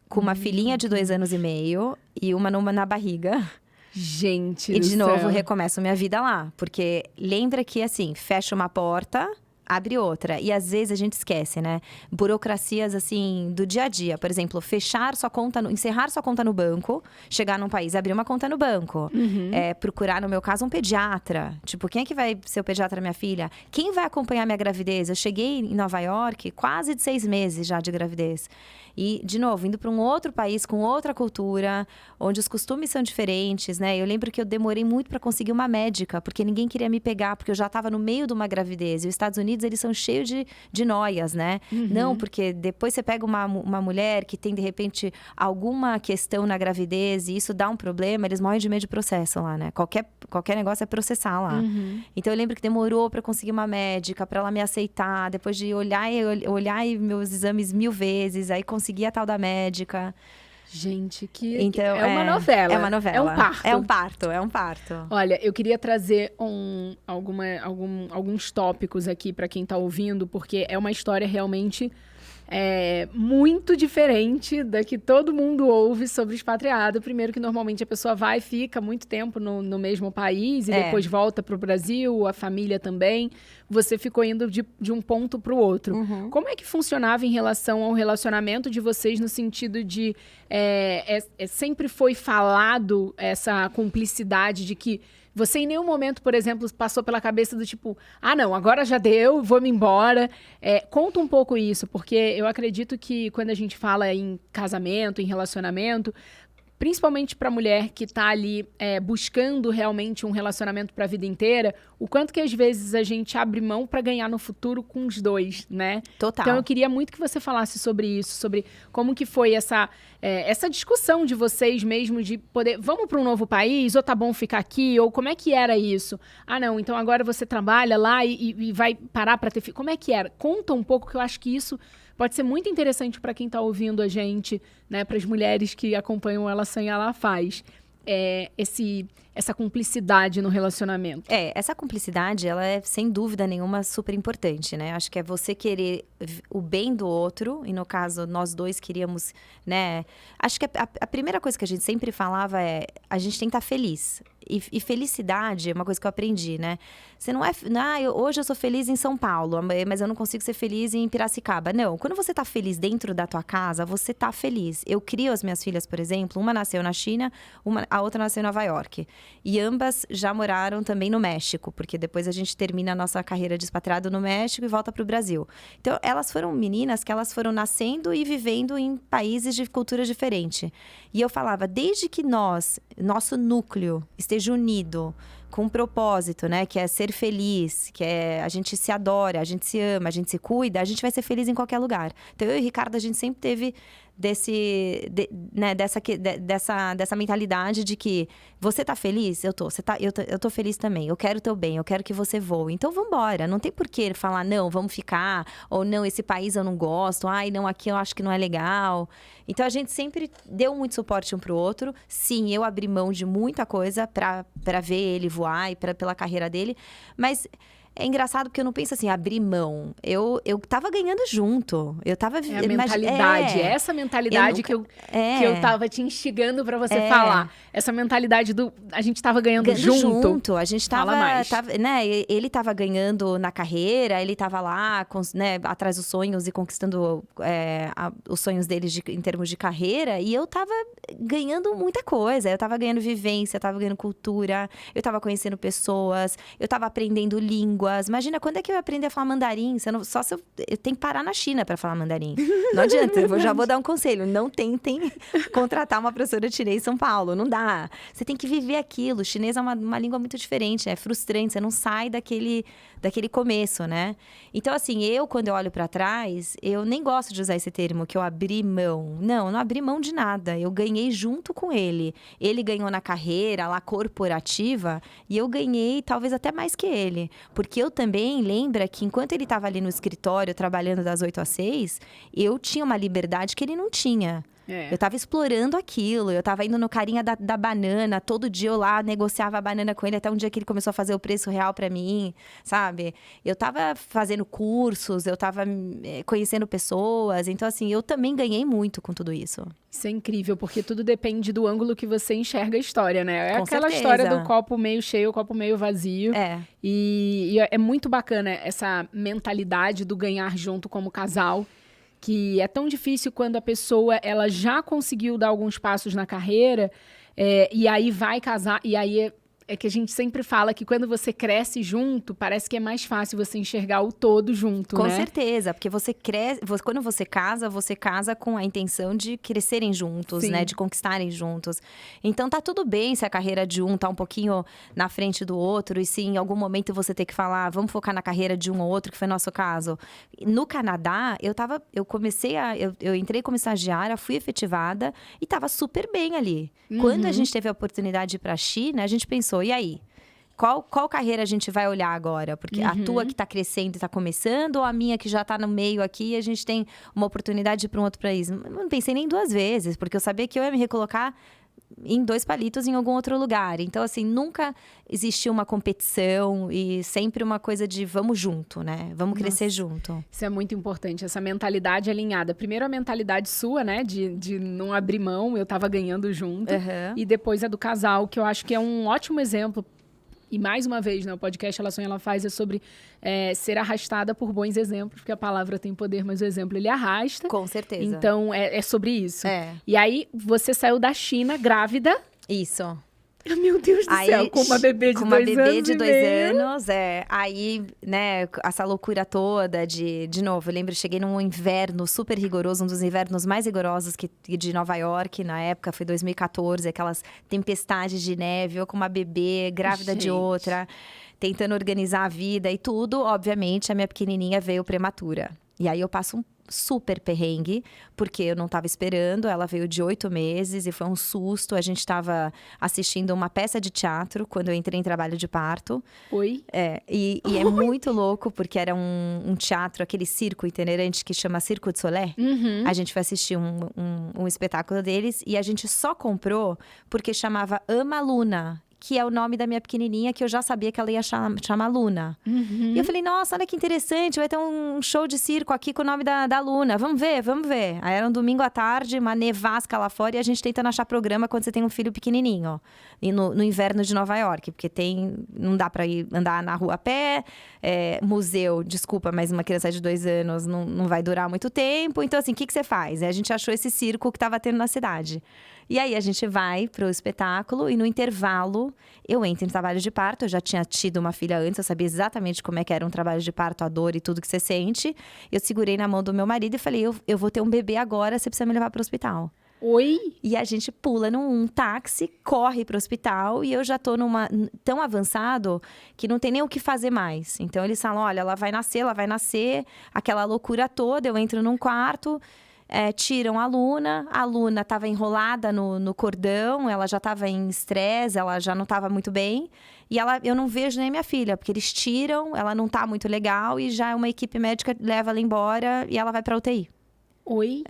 com uma filhinha de 2 anos e meio e uma na barriga. Gente E do de novo, céu. recomeço minha vida lá. Porque lembra que, assim, fecha uma porta, abre outra. E às vezes a gente esquece, né? Burocracias, assim, do dia a dia. Por exemplo, encerrar sua conta no banco, chegar num país, abrir uma conta no banco. Procurar, no meu caso, um pediatra. Tipo, quem é que vai ser o pediatra da minha filha? Quem vai acompanhar minha gravidez? Eu cheguei em Nova York, quase de 6 meses já de gravidez. E, de novo, indo para um outro país com outra cultura, onde os costumes são diferentes, né? Eu lembro que eu demorei muito para conseguir uma médica, porque ninguém queria me pegar, porque eu já estava no meio de uma gravidez. E os Estados Unidos, eles são cheios de noias, né? Não, porque depois você pega uma mulher que tem, de repente, alguma questão na gravidez e isso dá um problema, eles morrem de medo de processo lá, né? Qualquer negócio é processar lá. Então, eu lembro que demorou para conseguir uma médica, para ela me aceitar, depois de olhar meus exames 1000 vezes, aí consegui a tal da médica. Gente, então, é uma novela. É uma novela. É um parto. É um parto. Olha, eu queria trazer alguns tópicos aqui para quem tá ouvindo, porque é uma história realmente muito diferente da que todo mundo ouve sobre expatriado. Primeiro que normalmente a pessoa vai e fica muito tempo no mesmo país e depois volta para o Brasil, a família também. Você ficou indo de um ponto para o outro. Como é que funcionava em relação ao relacionamento de vocês no sentido de sempre foi falado essa cumplicidade de que você em nenhum momento, por exemplo, passou pela cabeça do tipo, não, agora já deu, vou me embora. Conta um pouco isso, porque eu acredito que quando a gente fala em casamento, em relacionamento, principalmente para a mulher que está ali buscando realmente um relacionamento para a vida inteira, o quanto que às vezes a gente abre mão para ganhar no futuro com os dois, né? Total. Então eu queria muito que você falasse sobre isso, sobre como que foi essa discussão de vocês mesmo de poder, vamos para um novo país, ou tá bom ficar aqui, ou como é que era isso? Não, então agora você trabalha lá e vai parar para ter filho. Como é que era? Conta um pouco, que eu acho que isso pode ser muito interessante para quem está ouvindo a gente, né, para as mulheres que acompanham Ela Sonha, Ela Faz. Essa cumplicidade no relacionamento. Essa cumplicidade, ela é, sem dúvida nenhuma, super importante, né? Acho que é você querer o bem do outro, e no caso, nós dois queríamos, né? Acho que a primeira coisa que a gente sempre falava a gente tem que estar feliz. E felicidade é uma coisa que eu aprendi, né? Você não hoje eu sou feliz em São Paulo, mas eu não consigo ser feliz em Piracicaba. Não, quando você tá feliz dentro da tua casa, você tá feliz. Eu crio as minhas filhas, por exemplo, uma nasceu na China, a outra nasceu em Nova York. E ambas já moraram também no México, porque depois a gente termina a nossa carreira de expatriado no México e volta pro Brasil. Então, elas foram meninas que elas foram nascendo e vivendo em países de cultura diferente. E eu falava, desde que nosso núcleo esteja unido, com um propósito, né? Que é ser feliz, que é a gente se adora, a gente se ama, a gente se cuida, a gente vai ser feliz em qualquer lugar. Então, eu e o Ricardo, a gente sempre teve dessa mentalidade de que você tá feliz? Eu tô feliz também. Eu quero o teu bem, eu quero que você voe. Então, vambora. Não tem por que falar, não, vamos ficar. Ou não, esse país eu não gosto. Ai, não, aqui eu acho que não é legal. Então, a gente sempre deu muito suporte um pro outro. Sim, eu abri mão de muita coisa pra ver ele voar e pela carreira dele. Mas... é engraçado porque eu não penso assim, abrir mão. Eu tava ganhando junto. Eu tava... É a mentalidade. Essa mentalidade que eu tava te instigando pra você falar. Essa mentalidade a gente tava ganhando junto. A gente tava, né? Ele tava ganhando na carreira, ele tava lá, né, atrás dos sonhos e conquistando os sonhos dele em termos de carreira. E eu tava ganhando muita coisa. Eu tava ganhando vivência, eu tava ganhando cultura, eu tava conhecendo pessoas, eu tava aprendendo línguas. Imagina, quando é que eu ia aprender a falar mandarim? Só se eu tenho que parar na China para falar mandarim. Não adianta, eu já vou dar um conselho. Não tentem contratar uma professora de chinês em São Paulo. Não dá. Você tem que viver aquilo. O chinês é uma língua muito diferente, é frustrante. Você não sai daquele começo, né? Então, assim, quando eu olho para trás, eu nem gosto de usar esse termo, que eu abri mão. Não, eu não abri mão de nada. Eu ganhei junto com ele. Ele ganhou na carreira, lá, corporativa, e eu ganhei talvez até mais que ele. Porque eu também, lembra que enquanto ele estava ali no escritório, trabalhando das 8 às 6, eu tinha uma liberdade que ele não tinha. Eu tava explorando aquilo, eu tava indo no carinha da banana, todo dia eu lá negociava a banana com ele, até um dia que ele começou a fazer o preço real pra mim, sabe? Eu tava fazendo cursos, eu tava conhecendo pessoas, então assim, eu também ganhei muito com tudo isso. Isso é incrível, porque tudo depende do ângulo que você enxerga a história, né? Com aquela certeza. História do copo meio cheio, copo meio vazio. E é muito bacana essa mentalidade do ganhar junto como casal. Que é tão difícil quando a pessoa ela já conseguiu dar alguns passos na carreira e aí vai casar. E aí é que a gente sempre fala que quando você cresce junto, parece que é mais fácil você enxergar o todo junto, Com né? certeza, porque você cresce, quando você casa com a intenção de crescerem juntos, Sim. né? De conquistarem juntos. Então tá tudo bem se a carreira de um tá um pouquinho na frente do outro, e se em algum momento você ter que falar, vamos focar na carreira de um ou outro, que foi nosso caso. No Canadá, eu entrei como estagiária, fui efetivada e tava super bem ali. Quando a gente teve a oportunidade de ir pra China, a gente pensou, e aí? Qual carreira a gente vai olhar agora? Porque a tua que tá crescendo e tá começando, ou a minha que já tá no meio aqui e a gente tem uma oportunidade de ir pra um outro país? Não pensei nem 2 vezes, porque eu sabia que eu ia me recolocar em 2 palitos em algum outro lugar. Então, assim, nunca existiu uma competição e sempre uma coisa de vamos junto, né? Vamos crescer junto. Isso é muito importante, essa mentalidade alinhada. Primeiro a mentalidade sua, né? De não abrir mão, eu tava ganhando junto. E depois a do casal, que eu acho que é um ótimo exemplo. E mais uma vez, né, o podcast Ela Sonha, Ela Faz é sobre ser arrastada por bons exemplos, porque a palavra tem poder, mas o exemplo ele arrasta. Com certeza. Então, é sobre isso. E aí, você saiu da China grávida. Isso. Meu Deus do céu, com uma bebê de 2 anos. Com uma bebê de 2 anos, Aí, né, essa loucura toda de novo, eu lembro, eu cheguei num inverno super rigoroso, um dos invernos mais rigorosos de Nova York, na época, foi 2014, aquelas tempestades de neve, eu com uma bebê, grávida de outra, tentando organizar a vida e tudo. Obviamente, a minha pequenininha veio prematura. E aí, eu passo um super perrengue, porque eu não estava esperando, ela veio de 8 meses e foi um susto. A gente estava assistindo uma peça de teatro quando eu entrei em trabalho de parto. E é muito louco, porque era um teatro, aquele circo itinerante que chama Circo de Solé. A gente foi assistir um espetáculo deles e a gente só comprou porque chamava Ama Luna, que é o nome da minha pequenininha, que eu já sabia que ela ia chamar Luna. E eu falei, nossa, olha que interessante, vai ter um show de circo aqui com o nome da Luna. Vamos ver. Aí era um domingo à tarde, uma nevasca lá fora, e a gente tentando achar programa quando você tem um filho pequenininho, ó. E no inverno de Nova York, porque não dá pra ir andar na rua a pé, museu, desculpa, mas uma criança de 2 anos não vai durar muito tempo. Então, assim, o que você faz? A gente achou esse circo que tava tendo na cidade. E aí, a gente vai pro espetáculo e no intervalo, eu entro em trabalho de parto. Eu já tinha tido uma filha antes, eu sabia exatamente como é que era um trabalho de parto, a dor e tudo que você sente. Eu segurei na mão do meu marido e falei, eu vou ter um bebê agora, você precisa me levar pro hospital. E a gente pula num táxi, corre pro hospital e eu já tô tão avançado que não tem nem o que fazer mais. Então, eles falam, olha, ela vai nascer, aquela loucura toda. Eu entro num quarto... tiram a Luna estava enrolada no cordão, ela já estava em estresse, ela já não estava muito bem. E eu não vejo nem minha filha, porque eles tiram, ela não tá muito legal e já uma equipe médica leva ela embora e ela vai pra UTI. Oi?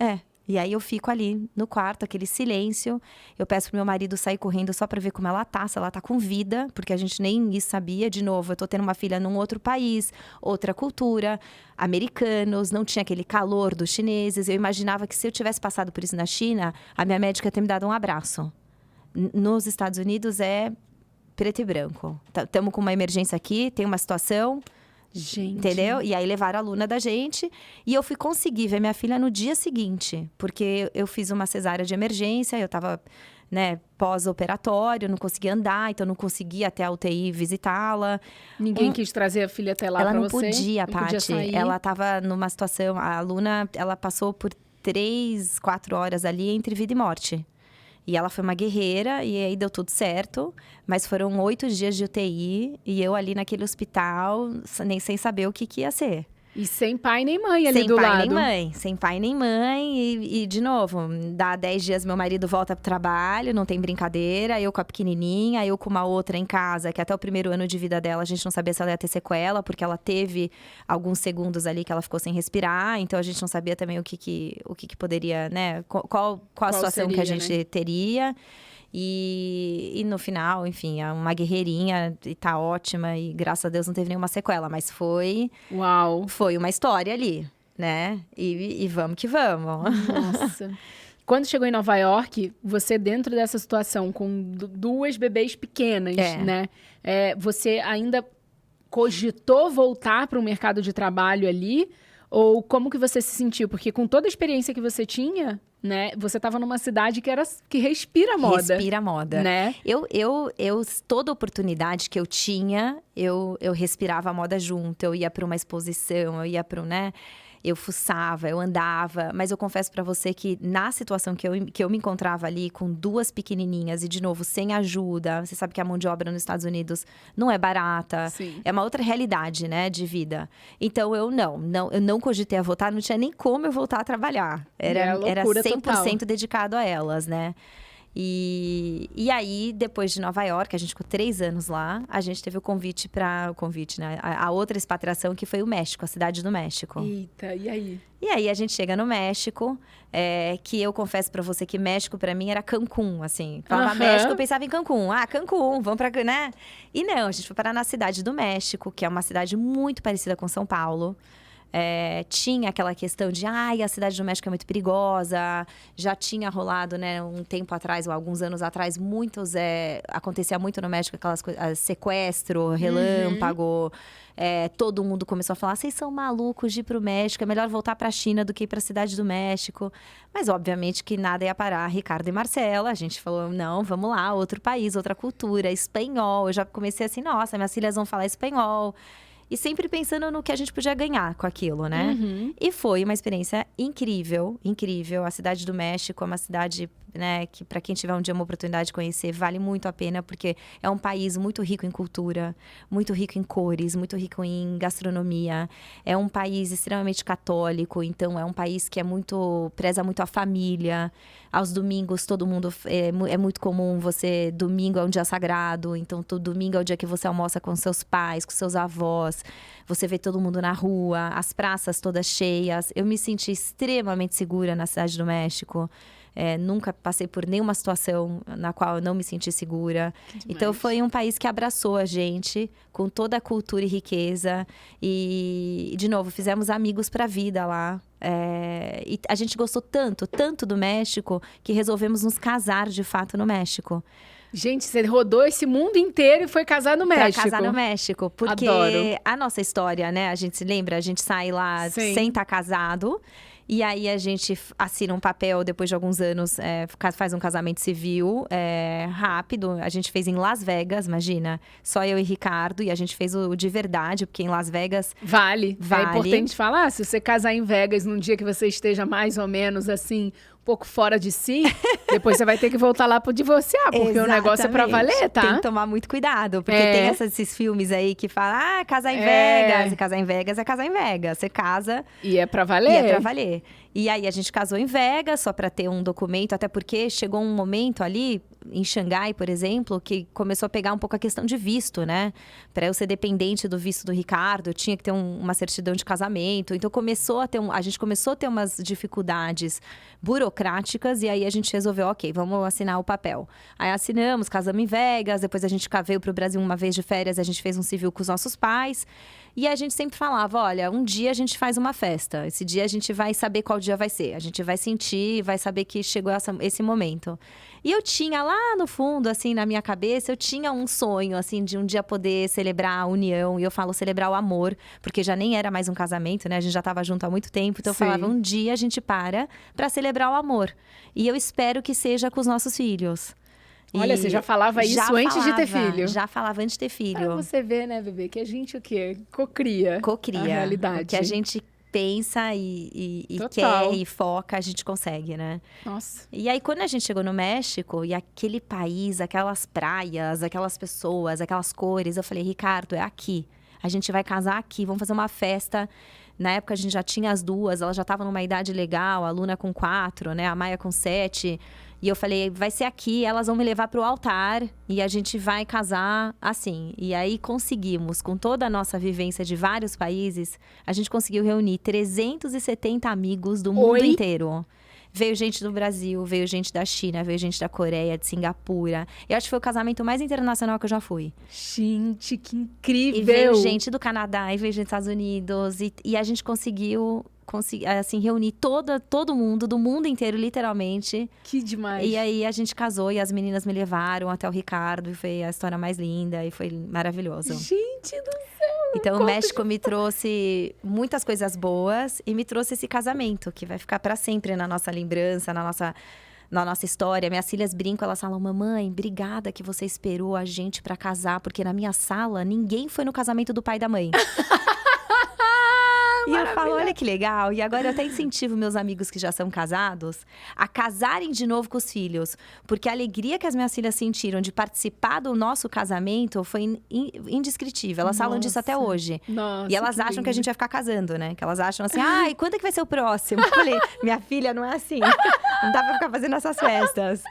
E aí eu fico ali no quarto, aquele silêncio. Eu peço pro meu marido sair correndo só pra ver como ela tá, se ela tá com vida, porque a gente nem isso sabia. De novo, eu tô tendo uma filha num outro país, outra cultura, americanos, não tinha aquele calor dos chineses. Eu imaginava que se eu tivesse passado por isso na China, a minha médica ia ter me dado um abraço. Nos Estados Unidos é preto e branco. Estamos com uma emergência aqui, tem uma situação. Gente. Entendeu? E aí levaram a Luna da gente. E eu fui conseguir ver minha filha no dia seguinte. Porque eu fiz uma cesárea de emergência, eu tava, pós-operatório, não conseguia andar, então não conseguia até a UTI visitá-la. Ninguém quis trazer a filha até lá pra você? Ela não podia, não podia Paty. sair. Ela tava numa situação… A Luna, ela passou por 3, 4 horas ali entre vida e morte. E ela foi uma guerreira, e aí deu tudo certo. Mas foram 8 dias de UTI, e eu ali naquele hospital, nem sem saber o que ia ser. E sem pai nem mãe ali do lado. Sem pai nem mãe. E, de novo, dá 10 dias, meu marido volta pro trabalho, não tem brincadeira. Eu com a pequenininha, eu com uma outra em casa, que até o primeiro ano de vida dela, a gente não sabia se ela ia ter sequela, porque ela teve alguns segundos ali que ela ficou sem respirar. Então, a gente não sabia também o que poderia, qual a situação seria, que a gente teria. E no final, enfim, é uma guerreirinha e tá ótima. E graças a Deus não teve nenhuma sequela. Mas foi… Uau! Foi uma história ali, né? E vamos que vamos. Nossa. Quando chegou em Nova York, você dentro dessa situação, com 2 bebês pequenas, né? Você ainda cogitou voltar para o mercado de trabalho ali? Ou como que você se sentiu? Porque com toda a experiência que você tinha, né? Você estava numa cidade que respira moda. Respira moda. Né? Toda oportunidade que eu tinha, eu respirava a moda junto. Eu ia para uma exposição, eu ia para eu fuçava, eu andava. Mas eu confesso pra você que na situação que eu me encontrava ali, com 2 pequenininhas e, de novo, sem ajuda. Você sabe que a mão de obra nos Estados Unidos não é barata. Sim. É uma outra realidade, né, de vida. Então, eu não cogitei a voltar. Não tinha nem como eu voltar a trabalhar. Era 100% total. Dedicado a elas, né? E aí, depois de Nova York, a gente ficou 3 anos lá, a gente teve o convite, né? A outra expatriação, que foi o México, a cidade do México. Eita, e aí? E aí, a gente chega no México, que eu confesso pra você que México, pra mim, era Cancún, assim. Falava México, eu pensava em Cancún. Cancún, vamos pra… né? E não, a gente foi parar na cidade do México, que é uma cidade muito parecida com São Paulo. Tinha aquela questão de, a cidade do México é muito perigosa. Já tinha rolado, né, um tempo atrás, ou alguns anos atrás, acontecia muito no México aquelas coisas, sequestro, relâmpago. Todo mundo começou a falar, vocês são malucos de ir pro México, é melhor voltar pra China do que ir pra cidade do México. Mas, obviamente, que nada ia parar Ricardo e Marcela. A gente falou, não, vamos lá, outro país, outra cultura, espanhol. Eu já comecei assim, nossa, minhas filhas vão falar espanhol. E sempre pensando no que a gente podia ganhar com aquilo, né? Uhum. E foi uma experiência incrível, incrível. A cidade do México é uma cidade, né, que para quem tiver um dia uma oportunidade de conhecer, vale muito a pena, porque é um país muito rico em cultura, muito rico em cores, muito rico em gastronomia. É um país extremamente católico, então é um país que preza muito a família. Aos domingos, todo mundo… É muito comum domingo é um dia sagrado, então todo domingo é o dia que você almoça com seus pais, com seus avós. Você vê todo mundo na rua, as praças todas cheias. Eu me senti extremamente segura na cidade do México. Nunca passei por nenhuma situação na qual eu não me senti segura. Então, foi um país que abraçou a gente com toda a cultura e riqueza. E, de novo, fizemos amigos pra vida lá. E a gente gostou tanto, tanto do México, que resolvemos nos casar, de fato, no México. Gente, você rodou esse mundo inteiro e foi casar no México. Pra casar no México. Porque Adoro. A nossa história, né? A gente se lembra, a gente sai lá sem estar casado. E aí, a gente assina um papel, depois de alguns anos, faz um casamento civil rápido. A gente fez em Las Vegas, imagina. Só eu e Ricardo. E a gente fez o de verdade, porque em Las Vegas… Vale. É importante falar, se você casar em Vegas num dia que você esteja mais ou menos, assim, pouco fora de si, depois você vai ter que voltar lá pro divorciar, porque o negócio é pra valer, tá? Tem que tomar muito cuidado, porque tem esses filmes aí que falam, casar em Vegas. E casar em Vegas é casar em Vegas. Você casa… E é pra valer. E é pra valer. E aí, a gente casou em Vegas, só pra ter um documento, até porque chegou um momento ali, em Xangai, por exemplo, que começou a pegar um pouco a questão de visto, né? Pra eu ser dependente do visto do Ricardo, eu tinha que ter uma certidão de casamento. Então, a gente começou a ter umas dificuldades burocráticas, e aí a gente resolveu, ok, vamos assinar o papel. Aí assinamos, casamos em Vegas, depois a gente veio pro Brasil uma vez de férias, a gente fez um civil com os nossos pais. E a gente sempre falava, olha, um dia a gente faz uma festa. Esse dia a gente vai saber qual dia vai ser. A gente vai sentir, vai saber que chegou esse momento. E eu tinha lá no fundo, assim, na minha cabeça, eu tinha um sonho, assim, de um dia poder celebrar a união. E eu falo celebrar o amor, porque já nem era mais um casamento, né? A gente já estava junto há muito tempo. Então eu falava, um dia a gente para celebrar o amor. E eu espero que seja com os nossos filhos. Olha, você já falava isso antes de ter filho. Já falava antes de ter filho. Pra você ver, né, bebê, que a gente o quê? Cocria. Cocria. A realidade. O que a gente pensa e quer e foca, a gente consegue, né? Nossa. E aí, quando a gente chegou no México, e aquele país, aquelas praias, aquelas pessoas, aquelas cores, eu falei, Ricardo, é aqui. A gente vai casar aqui, vamos fazer uma festa. Na época, a gente já tinha as duas, ela já estava numa idade legal, a Luna com 4, né? A Maia com 7. E eu falei, vai ser aqui, elas vão me levar pro altar e a gente vai casar assim. E aí conseguimos, com toda a nossa vivência de vários países, a gente conseguiu reunir 370 amigos do mundo inteiro. Veio gente do Brasil, veio gente da China, veio gente da Coreia, de Singapura. Eu acho que foi o casamento mais internacional que eu já fui. Gente, que incrível! E veio gente do Canadá, e veio gente dos Estados Unidos. E a gente conseguiu assim, reunir todo mundo, do mundo inteiro, literalmente. Que demais! E aí, a gente casou e as meninas me levaram até o Ricardo. E foi a história mais linda e foi maravilhoso. Gente do céu! Então, o México me trouxe muitas coisas boas e me trouxe esse casamento, que vai ficar para sempre na nossa lembrança, na nossa história. Minhas filhas brincam, elas falam, mamãe, obrigada que você esperou a gente para casar, porque na minha sala, ninguém foi no casamento do pai e da mãe. E eu falo, olha que legal. E agora eu até incentivo meus amigos que já são casados a casarem de novo com os filhos. Porque a alegria que as minhas filhas sentiram de participar do nosso casamento foi indescritível. Elas falam disso até hoje. Nossa, e elas acham que a gente vai ficar casando, né? Que elas acham assim, e quando é que vai ser o próximo? Eu falei, minha filha, não é assim. Não dá pra ficar fazendo essas festas.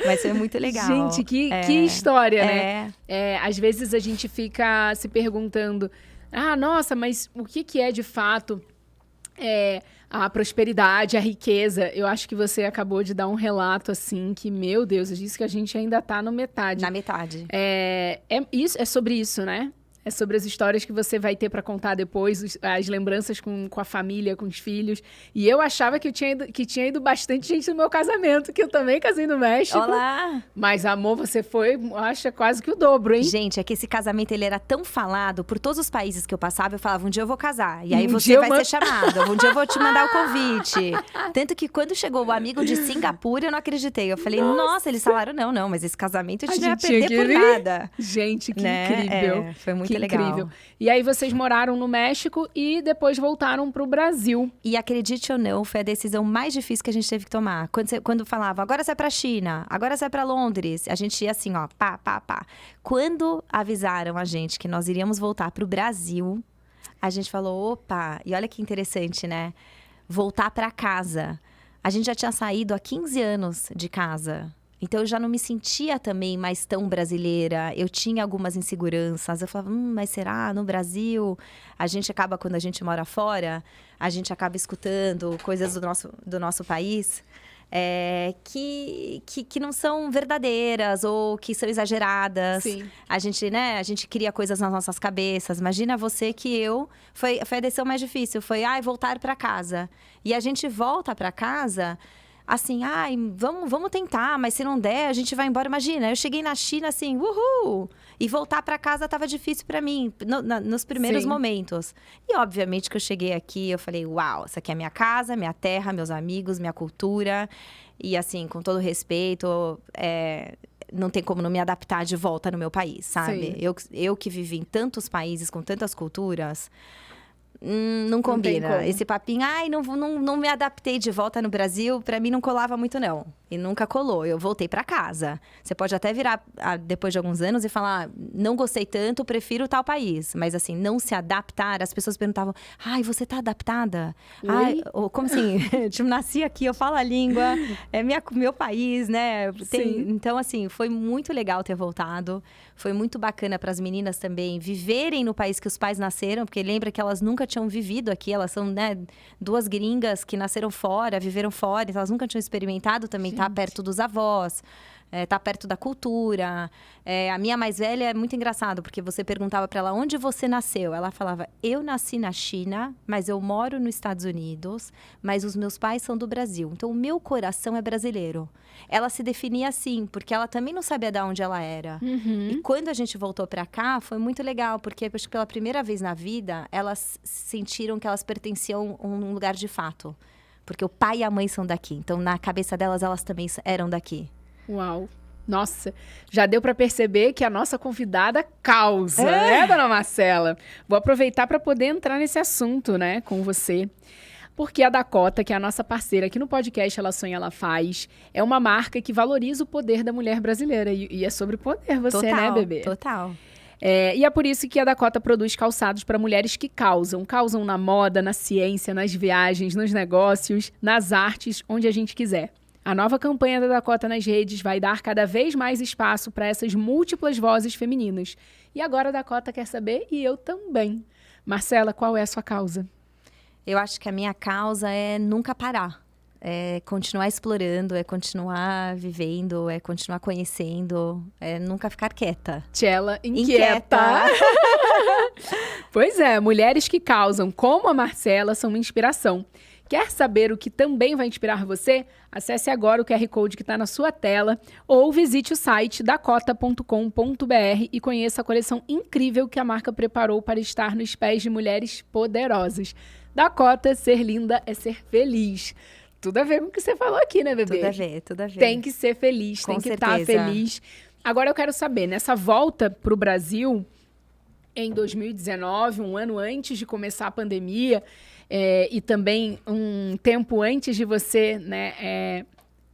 Mas foi muito legal. Gente, que história, né? Às vezes a gente fica se perguntando… nossa, mas o que é de fato a prosperidade, a riqueza? Eu acho que você acabou de dar um relato assim que, meu Deus, eu disse que a gente ainda tá na metade. Na metade. É sobre isso, né? É sobre as histórias que você vai ter para contar depois, as lembranças com a família, com os filhos. E eu achava que tinha ido bastante gente no meu casamento, que eu também casei no México. Olá! Mas, amor, você foi, acha quase que o dobro, hein? Gente, é que esse casamento, ele era tão falado por todos os países que eu passava. Eu falava, um dia eu vou casar. E aí você vai ser chamado. Um dia eu vou te mandar o convite. Tanto que quando chegou o amigo de Singapura, eu não acreditei. Eu falei, nossa, eles falaram, não, mas esse casamento a gente não ia perder por nada. Gente, que incrível. Foi muito que legal. Incrível. E aí vocês moraram no México e depois voltaram pro Brasil. E acredite ou não, foi a decisão mais difícil que a gente teve que tomar. Quando falava, agora você vai pra China, agora você vai pra Londres, a gente ia assim, ó, pá. Quando avisaram a gente que nós iríamos voltar pro Brasil, a gente falou, opa, e olha que interessante, né? Voltar pra casa. A gente já tinha saído há 15 anos de casa. Então, eu já não me sentia também mais tão brasileira. Eu tinha algumas inseguranças. Eu falava, mas será? No Brasil? A gente acaba, quando a gente mora fora, a gente acaba escutando coisas do nosso país que não são verdadeiras ou que são exageradas. Sim. A gente cria coisas nas nossas cabeças. Imagina você que foi a decisão mais difícil. Foi, voltar para casa. E a gente volta para casa… Assim, vamos tentar, mas se não der, a gente vai embora. Imagina, eu cheguei na China assim, uhul! E voltar para casa estava difícil para mim, nos primeiros momentos. E, obviamente, que eu cheguei aqui, eu falei, uau, essa aqui é minha casa, minha terra, meus amigos, minha cultura. E, assim, com todo respeito, não tem como não me adaptar de volta no meu país, sabe? Eu que vivi em tantos países, com tantas culturas… Não combina. Não tem como. Esse papinho, ai, não me adaptei de volta no Brasil, pra mim não colava muito, não. E nunca colou. Eu voltei pra casa. Você pode até virar depois de alguns anos e falar, não gostei tanto, prefiro tal país. Mas assim, não se adaptar, as pessoas perguntavam, ai, você tá adaptada? Ai, ou, como assim? Tipo, nasci aqui, eu falo a língua, é meu país, né? Então, assim, foi muito legal ter voltado. Foi muito bacana para as meninas também viverem no país que os pais nasceram, porque lembra que elas nunca tinham vivido aqui, elas são, né, 2 gringas que nasceram fora, viveram fora, então elas nunca tinham experimentado também estar perto dos avós, estar perto da cultura. A minha mais velha é muito engraçado, porque você perguntava para ela onde você nasceu. Ela falava, eu nasci na China, mas eu moro nos Estados Unidos, mas os meus pais são do Brasil. Então, o meu coração é brasileiro. Ela se definia assim, porque ela também não sabia de onde ela era. E quando a gente voltou para cá, foi muito legal, porque acho que pela primeira vez na vida, elas sentiram que elas pertenciam a um lugar de fato. Porque o pai e a mãe são daqui. Então, na cabeça delas, elas também eram daqui. Uau! Nossa, já deu para perceber que a nossa convidada causa, né, dona Marcela? Vou aproveitar para poder entrar nesse assunto, né, com você. Porque a Dakota, que é a nossa parceira aqui no podcast Ela Sonha, Ela Faz, é uma marca que valoriza o poder da mulher brasileira. E é sobre poder você, Total, né, bebê? Total. E é por isso que a Dakota produz calçados para mulheres que causam. Causam na moda, na ciência, nas viagens, nos negócios, nas artes, onde a gente quiser. A nova campanha da Dakota nas redes vai dar cada vez mais espaço para essas múltiplas vozes femininas. E agora a Dakota quer saber, e eu também. Marcela, qual é a sua causa? Eu acho que a minha causa é nunca parar. É continuar explorando, é continuar vivendo, é continuar conhecendo, é nunca ficar quieta. Tchela inquieta. Pois é, mulheres que causam, como a Marcela, são uma inspiração. Quer saber o que também vai inspirar você? Acesse agora o QR Code que está na sua tela ou visite o site dakota.com.br e conheça a coleção incrível que a marca preparou para estar nos pés de mulheres poderosas. Dakota, ser linda é ser feliz. Tudo a ver com o que você falou aqui, né, bebê? Tudo a ver, tudo a ver. Tem que ser feliz, Com tem que estar certeza. feliz. Agora eu quero saber, nessa volta para o Brasil, em 2019, um ano antes de começar a pandemia, e também um tempo antes de você, né,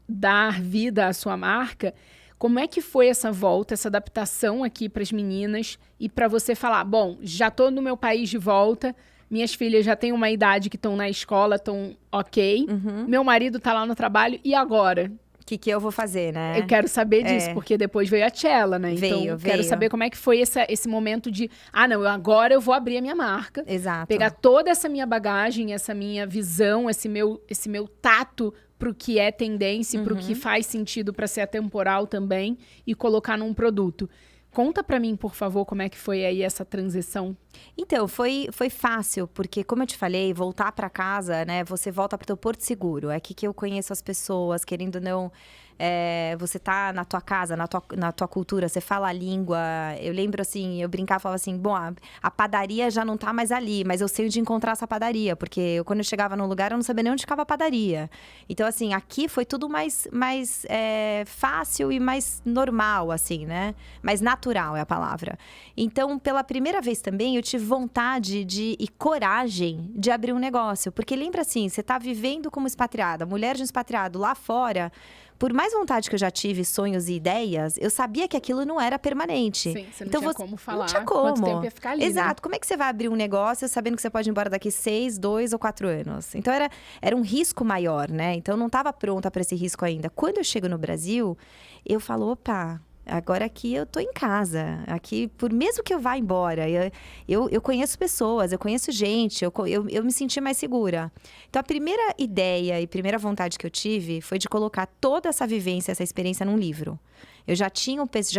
dar vida à sua marca, como é que foi essa volta, essa adaptação aqui para as meninas e para você falar, bom, já estou no meu país de volta, minhas filhas já têm uma idade que estão na escola, estão ok, meu marido está lá no trabalho, e agora? O que eu vou fazer, né? Eu quero saber disso, porque depois veio a Tchela, né? Então, quero saber como é que foi esse momento de... não, agora eu vou abrir a minha marca. Exato. Pegar toda essa minha bagagem, essa minha visão, esse meu tato pro que é tendência, pro que faz sentido para ser atemporal também, e colocar num produto. Conta pra mim, por favor, como é que foi aí essa transição. Então, foi fácil, porque como eu te falei, voltar para casa, né? Você volta para o teu porto seguro. É aqui que eu conheço as pessoas, querendo ou não. Você tá na tua casa, na tua cultura, você fala a língua. Eu lembro assim, eu brincava, falava assim, bom, a padaria já não tá mais ali, mas eu sei onde encontrar essa padaria, porque quando eu chegava num lugar, eu não sabia nem onde ficava a padaria. Então, assim, aqui foi tudo mais fácil e mais normal, assim, né? Mais natural é a palavra. Então, pela primeira vez também, eu tive vontade e coragem de abrir um negócio. Porque lembra assim, você tá vivendo como expatriada, mulher de um expatriado lá fora. Por mais vontade que eu já tive, sonhos e ideias, eu sabia que aquilo não era permanente. Sim, você não tinha como falar. Não tinha como. Quanto tempo ia ficar ali, Exato. Né? Como é que você vai abrir um negócio sabendo que você pode ir embora daqui 6, 2 ou 4 anos? Então, era um risco maior, né? Então, eu não estava pronta para esse risco ainda. Quando eu chego no Brasil, eu falo, opa... Agora aqui eu tô em casa, aqui, por mesmo que eu vá embora, eu conheço pessoas, eu conheço gente, eu me senti mais segura. Então, a primeira ideia e primeira vontade que eu tive foi de colocar toda essa vivência, essa experiência num livro. Eu já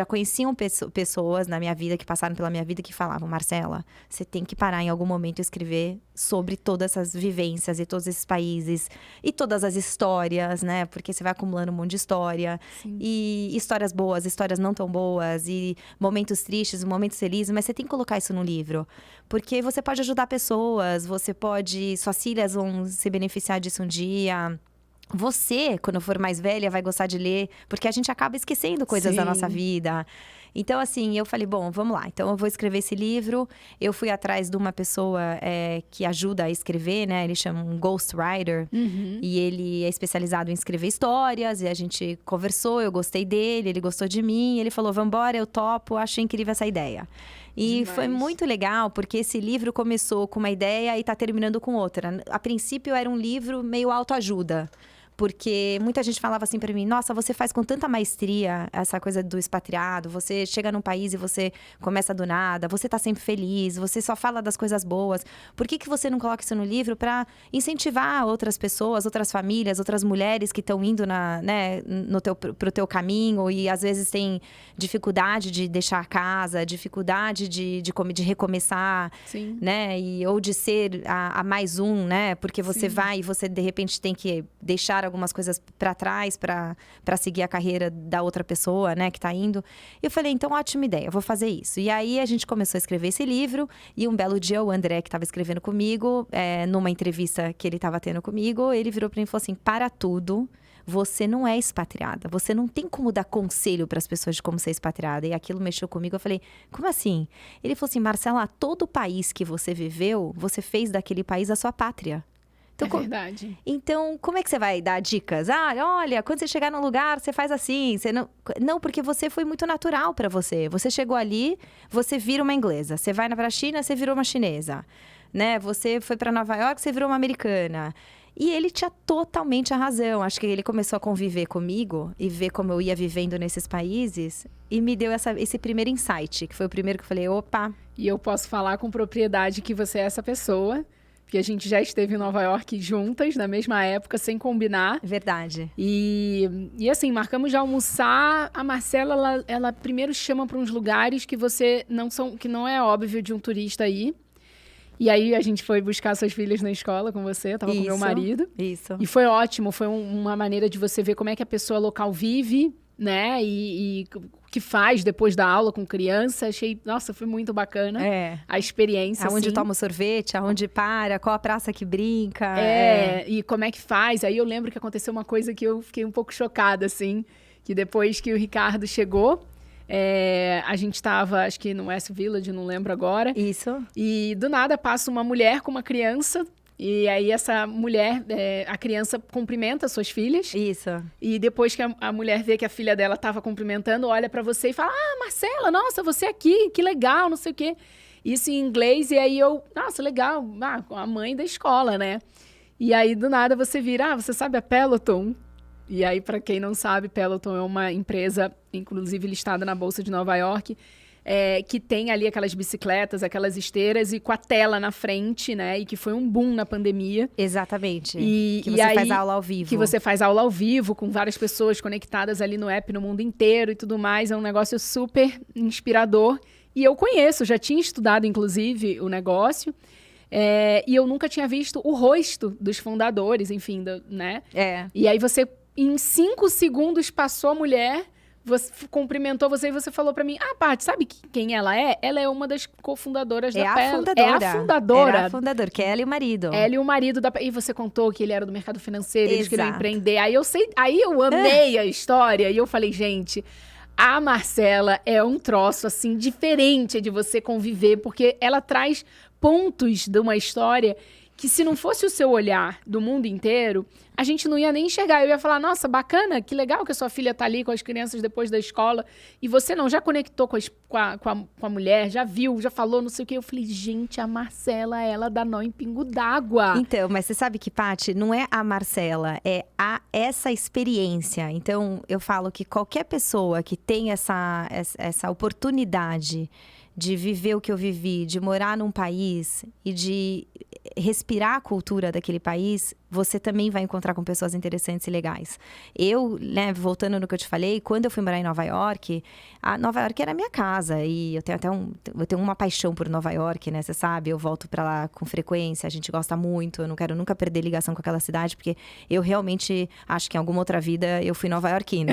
conheciam pessoas na minha vida, que passaram pela minha vida, que falavam, Marcela, você tem que parar em algum momento e escrever sobre todas essas vivências e todos esses países e todas as histórias, né? Porque você vai acumulando um monte de história. Sim. E histórias boas, histórias não tão boas, e momentos tristes, momentos felizes, mas você tem que colocar isso no livro. Porque você pode ajudar pessoas, suas filhas vão se beneficiar disso um dia. você, quando for mais velha, vai gostar de ler, porque a gente acaba esquecendo coisas da nossa vida. Então, assim, eu falei, bom, vamos lá. Então, eu vou escrever esse livro. Eu fui atrás de uma pessoa que ajuda a escrever, né? Ele chama um ghostwriter. E ele é especializado em escrever histórias. E a gente conversou, eu gostei dele, ele gostou de mim. Ele falou, vambora, eu topo, achei incrível essa ideia. E foi muito legal, porque esse livro começou com uma ideia e tá terminando com outra. A princípio, era um livro meio autoajuda. Porque muita gente falava assim pra mim, nossa, você faz com tanta maestria essa coisa do expatriado, você chega num país e você começa do nada, você tá sempre feliz, você só fala das coisas boas. Por que você não coloca isso no livro pra incentivar outras pessoas, outras famílias, outras mulheres que estão indo pro teu caminho e às vezes tem dificuldade de deixar a casa, dificuldade de recomeçar, né? Ou de ser a mais um, né? Porque você vai e você de repente tem que deixar algumas coisas para trás para seguir a carreira da outra pessoa, né, que tá indo. E eu falei, então, ótima ideia, eu vou fazer isso. E aí, a gente começou a escrever esse livro. E um belo dia, o André, que estava escrevendo comigo, numa entrevista que ele estava tendo comigo, ele virou para mim e falou assim, para tudo, você não é expatriada. Você não tem como dar conselho para as pessoas de como ser expatriada. E aquilo mexeu comigo. Eu falei, como assim? Ele falou assim, Marcela, todo país que você viveu, você fez daquele país a sua pátria. Então, é verdade. Então, como é que você vai dar dicas? Ah, olha, quando você chegar num lugar, você faz assim. Você não, porque você foi muito natural pra você. Você chegou ali, você vira uma inglesa. Você vai pra China, você virou uma chinesa. Né? Você foi pra Nova York, você virou uma americana. E ele tinha totalmente a razão. Acho que ele começou a conviver comigo e ver como eu ia vivendo nesses países. E me deu esse primeiro insight, que foi o primeiro que eu falei, opa. E eu posso falar com propriedade que você é essa pessoa. Porque a gente já esteve em Nova York juntas, na mesma época, sem combinar. Verdade. E assim, marcamos de almoçar. A Marcela, ela primeiro chama para uns lugares que que não é óbvio de um turista ir. E aí, a gente foi buscar suas filhas na escola com você. Eu tava com meu marido. Isso. E foi ótimo. Foi uma maneira de você ver como é que a pessoa local vive, né? E o que faz depois da aula com criança. Achei, nossa, foi muito bacana a experiência. Aonde toma o sorvete, aonde para, qual a praça que brinca. E como é que faz. Aí eu lembro que aconteceu uma coisa que eu fiquei um pouco chocada, assim. Que depois que o Ricardo chegou, a gente tava, acho que no West Village, não lembro agora. Isso. E do nada passa uma mulher com uma criança. E aí essa mulher, a criança cumprimenta suas filhas. Isso. E depois que a mulher vê que a filha dela estava cumprimentando, olha pra você e fala, Marcela, nossa, você aqui, que legal, não sei o quê. Isso em inglês, e aí eu, nossa, legal, a mãe da escola, né? E aí do nada você vira, você sabe a Peloton? E aí, pra quem não sabe, Peloton é uma empresa, inclusive listada na Bolsa de Nova York, que tem ali aquelas bicicletas, aquelas esteiras e com a tela na frente, né? E que foi um boom na pandemia. Exatamente. Que você faz aula ao vivo. Que você faz aula ao vivo, com várias pessoas conectadas ali no app no mundo inteiro e tudo mais. É um negócio super inspirador. E eu conheço, já tinha estudado, inclusive, o negócio. E eu nunca tinha visto o rosto dos fundadores, enfim, né? E aí você, em 5 segundos, passou a mulher... Você cumprimentou você e você falou pra mim, Paty, sabe quem ela é? Ela é uma das cofundadoras da Peloton. É a fundadora. É a fundadora, que é ela e o marido. Ela e o marido da... E você contou que ele era do mercado financeiro, eles queriam empreender. Aí eu amei a história e eu falei, gente, a Marcela é um troço, assim, diferente de você conviver, porque ela traz pontos de uma história que se não fosse o seu olhar do mundo inteiro, a gente não ia nem enxergar. Eu ia falar, nossa, bacana, que legal que a sua filha tá ali com as crianças depois da escola. E você não, já conectou com a mulher, já viu, já falou, não sei o quê. Eu falei, gente, a Marcela, ela dá nó em pingo d'água. Então, mas você sabe que, Paty, não é a Marcela, é essa experiência. Então, eu falo que qualquer pessoa que tem essa oportunidade de viver o que eu vivi, de morar num país e de respirar a cultura daquele país, você também vai encontrar com pessoas interessantes e legais. Eu, né, voltando no que eu te falei, quando eu fui morar em Nova York, a Nova York era a minha casa. E eu tenho até eu tenho uma paixão por Nova York, né? Você sabe, eu volto pra lá com frequência, a gente gosta muito. Eu não quero nunca perder ligação com aquela cidade, porque eu realmente acho que em alguma outra vida eu fui nova-iorquina.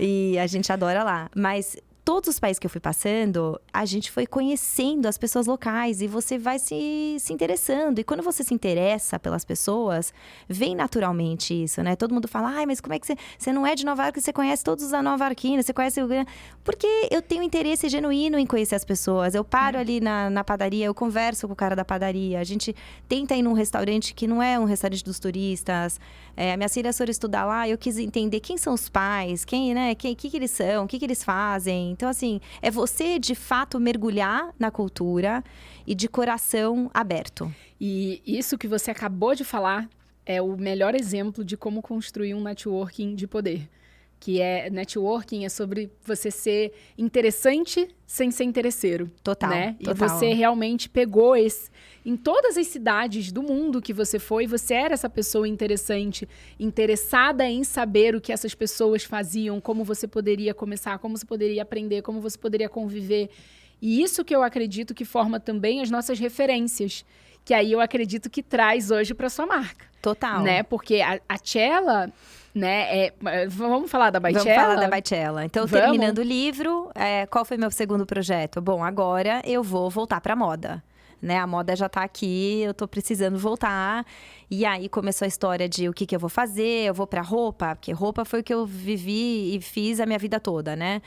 E a gente adora lá. Mas todos os países que eu fui passando, a gente foi conhecendo as pessoas locais e você vai se interessando. E quando você se interessa pelas pessoas, vem naturalmente isso, né? Todo mundo fala, ai, mas como é que você não é de Nova York, você conhece todos os nova-iorquinos, você conhece o... Porque eu tenho interesse genuíno em conhecer as pessoas. Eu paro ali na padaria, eu converso com o cara da padaria. A gente tenta ir num restaurante que não é um restaurante dos turistas. Minhas filhas foram estudar lá, eu quis entender quem são os pais, que eles são, o que eles fazem. Então, assim, é você, de fato, mergulhar na cultura e de coração aberto. E isso que você acabou de falar é o melhor exemplo de como construir um networking de poder. Que networking é sobre você ser interessante sem ser interesseiro. Total, né? total. E você realmente pegou em todas as cidades do mundo que você foi, você era essa pessoa interessante, interessada em saber o que essas pessoas faziam, como você poderia começar, como você poderia aprender, como você poderia conviver. E isso que eu acredito que forma também as nossas referências, que aí eu acredito que traz hoje para sua marca. Total. Né? Porque a Tchela... né? Vamos falar da By Tchela? Vamos falar da By Tchela. Então, terminando o livro, qual foi meu segundo projeto? Bom, agora eu vou voltar pra moda. Né? A moda já tá aqui, eu tô precisando voltar. E aí começou a história de o que eu vou fazer, eu vou pra roupa, porque roupa foi o que eu vivi e fiz a minha vida toda, né?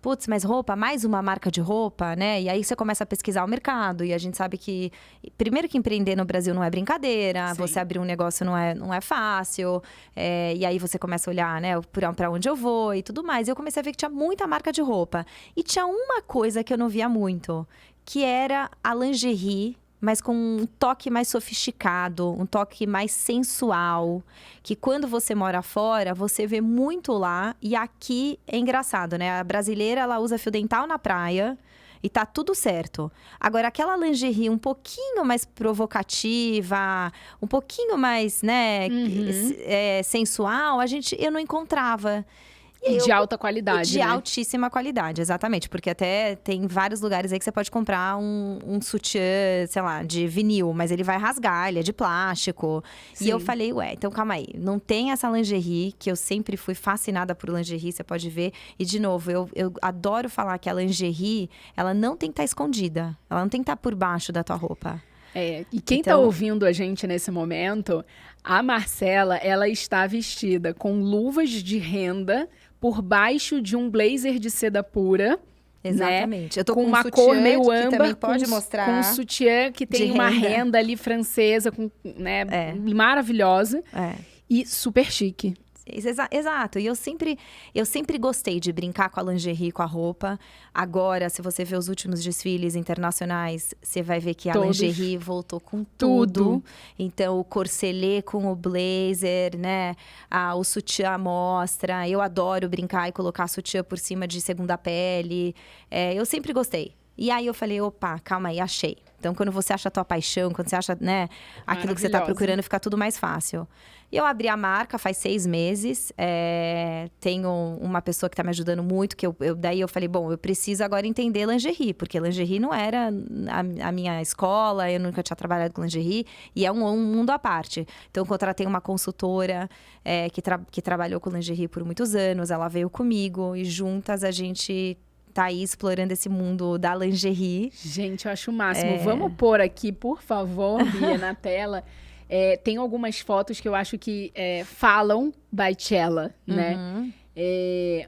Putz, mas roupa, mais uma marca de roupa, né? E aí você começa a pesquisar o mercado. E a gente sabe que, primeiro que empreender no Brasil não é brincadeira. Sim. Você abrir um negócio não é fácil. E aí você começa a olhar, né? Pra onde eu vou e tudo mais. E eu comecei a ver que tinha muita marca de roupa. E tinha uma coisa que eu não via muito. Que era a lingerie, mas com um toque mais sofisticado, um toque mais sensual. Que quando você mora fora, você vê muito lá. E aqui é engraçado, né? A brasileira, ela usa fio dental na praia e tá tudo certo. Agora, aquela lingerie um pouquinho mais provocativa, um pouquinho mais, né, sensual, eu não encontrava. E de alta qualidade, de né? altíssima qualidade, exatamente. Porque até tem vários lugares aí que você pode comprar um sutiã, sei lá, de vinil. Mas ele vai rasgar, ele é de plástico. Sim. E eu falei, então calma aí. Não tem essa lingerie, que eu sempre fui fascinada por lingerie, você pode ver. E, de novo, eu adoro falar que a lingerie, ela não tem que estar escondida. Ela não tem que estar por baixo da tua roupa. E quem tá ouvindo a gente nesse momento, a Marcela, ela está vestida com luvas de renda por baixo de um blazer de seda pura. Exatamente. Né? Eu tô com um uma sutiã cor meio âmbar, que também pode mostrar. Com um sutiã que tem uma renda ali francesa, maravilhosa. E super chique. Exato. E eu sempre gostei de brincar com a lingerie, com a roupa. Agora, se você ver os últimos desfiles internacionais, você vai ver que a lingerie voltou com tudo. Então, o corselet com o blazer, né? O sutiã à mostra. Eu adoro brincar e colocar sutiã por cima de segunda pele. Eu sempre gostei. E aí eu falei, opa, calma aí, achei. Então, quando você acha a tua paixão, quando você acha, né, aquilo que você tá procurando, fica tudo mais fácil. E eu abri a marca faz 6 meses. Tenho uma pessoa que tá me ajudando muito, daí eu falei, bom, eu preciso agora entender lingerie, porque lingerie não era a minha escola, eu nunca tinha trabalhado com lingerie, e é um mundo à parte. Então, eu contratei uma consultora que trabalhou com lingerie por muitos anos, ela veio comigo, e juntas a gente tá aí explorando esse mundo da lingerie. Gente, eu acho o máximo. Vamos pôr aqui, por favor, Bia, na tela. Tem algumas fotos que eu acho que falam By Tchela, né?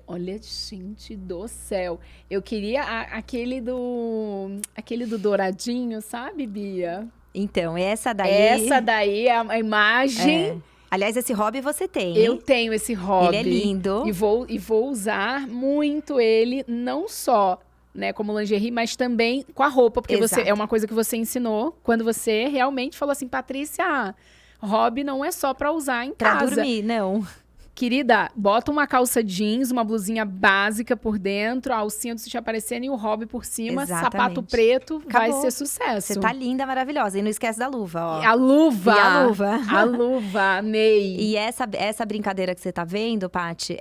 Olha, gente do céu. Eu queria aquele do douradinho, sabe, Bia? Então, essa daí... Essa daí é a imagem... Aliás, esse hobby você tem. Eu tenho esse hobby. Ele é lindo. E vou usar muito ele, não só, né, como lingerie, mas também com a roupa. Porque é uma coisa que você ensinou quando você realmente falou assim, Patrícia, hobby não é só pra usar em casa. Pra dormir, não. Querida, bota uma calça jeans, uma blusinha básica por dentro, a alcinha do sutiã aparecendo e o hobby por cima, exatamente. Sapato preto, acabou. Vai ser sucesso. Você tá linda, maravilhosa. E não esquece da luva, ó. A luva! E a luva. A luva, amei. E essa brincadeira que você tá vendo, Paty,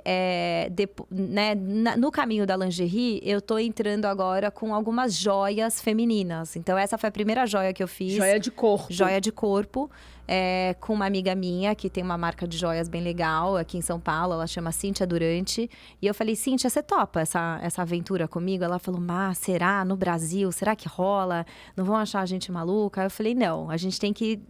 né, no caminho da lingerie, eu tô entrando agora com algumas joias femininas. Então, essa foi a primeira joia que eu fiz. Joia de corpo. Joia de corpo. com uma amiga minha que tem uma marca de joias bem legal aqui em São Paulo. Ela chama Cíntia Durante. E eu falei, Cíntia, você topa essa aventura comigo? Ela falou, será? No Brasil? Será que rola? Não vão achar a gente maluca? Aí eu falei, não, a gente tem que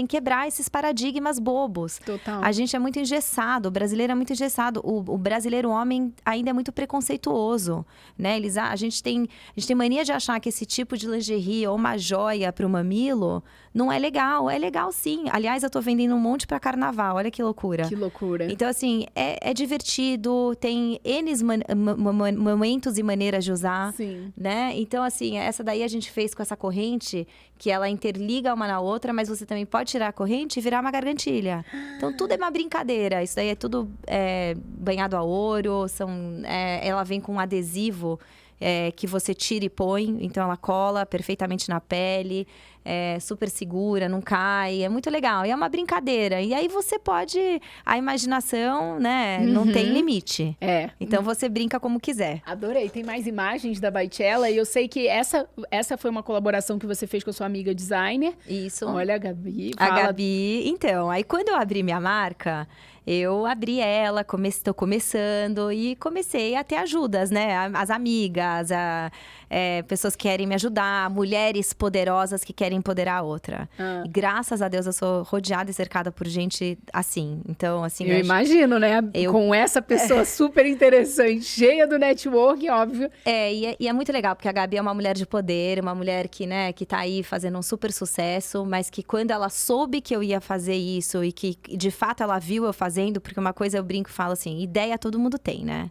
quebrar esses paradigmas bobos. Total. A gente é muito engessado, o brasileiro é muito engessado. O brasileiro homem ainda é muito preconceituoso, né? A gente tem mania de achar que esse tipo de lingerie ou uma joia pro mamilo não é legal. É legal sim. Aliás, eu tô vendendo um monte pra carnaval. Olha que loucura. Que loucura. Então, assim, é divertido. Tem N momentos e maneiras de usar. Sim. Né? Então, assim, essa daí a gente fez com essa corrente, que ela interliga uma na outra, mas você também pode tirar a corrente e virar uma gargantilha. Então, tudo é uma brincadeira. Isso daí é tudo banhado a ouro. Ela vem com um adesivo que você tira e põe. Então, ela cola perfeitamente na pele. É super segura, não cai. É muito legal. E é uma brincadeira. E aí, você pode... A imaginação, né? Não tem limite. Então, você brinca como quiser. Adorei. Tem mais imagens da Baitella. E eu sei que essa foi uma colaboração que você fez com a sua amiga designer. Isso. Olha, a Gabi. A Gabi. Então, aí quando eu abri minha marca... Eu abri ela, estou começando e comecei a ter ajudas, né? As amigas, pessoas que querem me ajudar, mulheres poderosas que querem empoderar a outra. E graças a Deus eu sou rodeada e cercada por gente assim. Então, assim... Eu imagino, né? Com essa pessoa super interessante, cheia do network, óbvio. E é muito legal, porque a Gabi é uma mulher de poder, uma mulher que, né, que tá aí fazendo um super sucesso, mas que quando ela soube que eu ia fazer isso e que, de fato, ela viu eu fazendo, porque uma coisa eu brinco e falo assim, ideia todo mundo tem, né?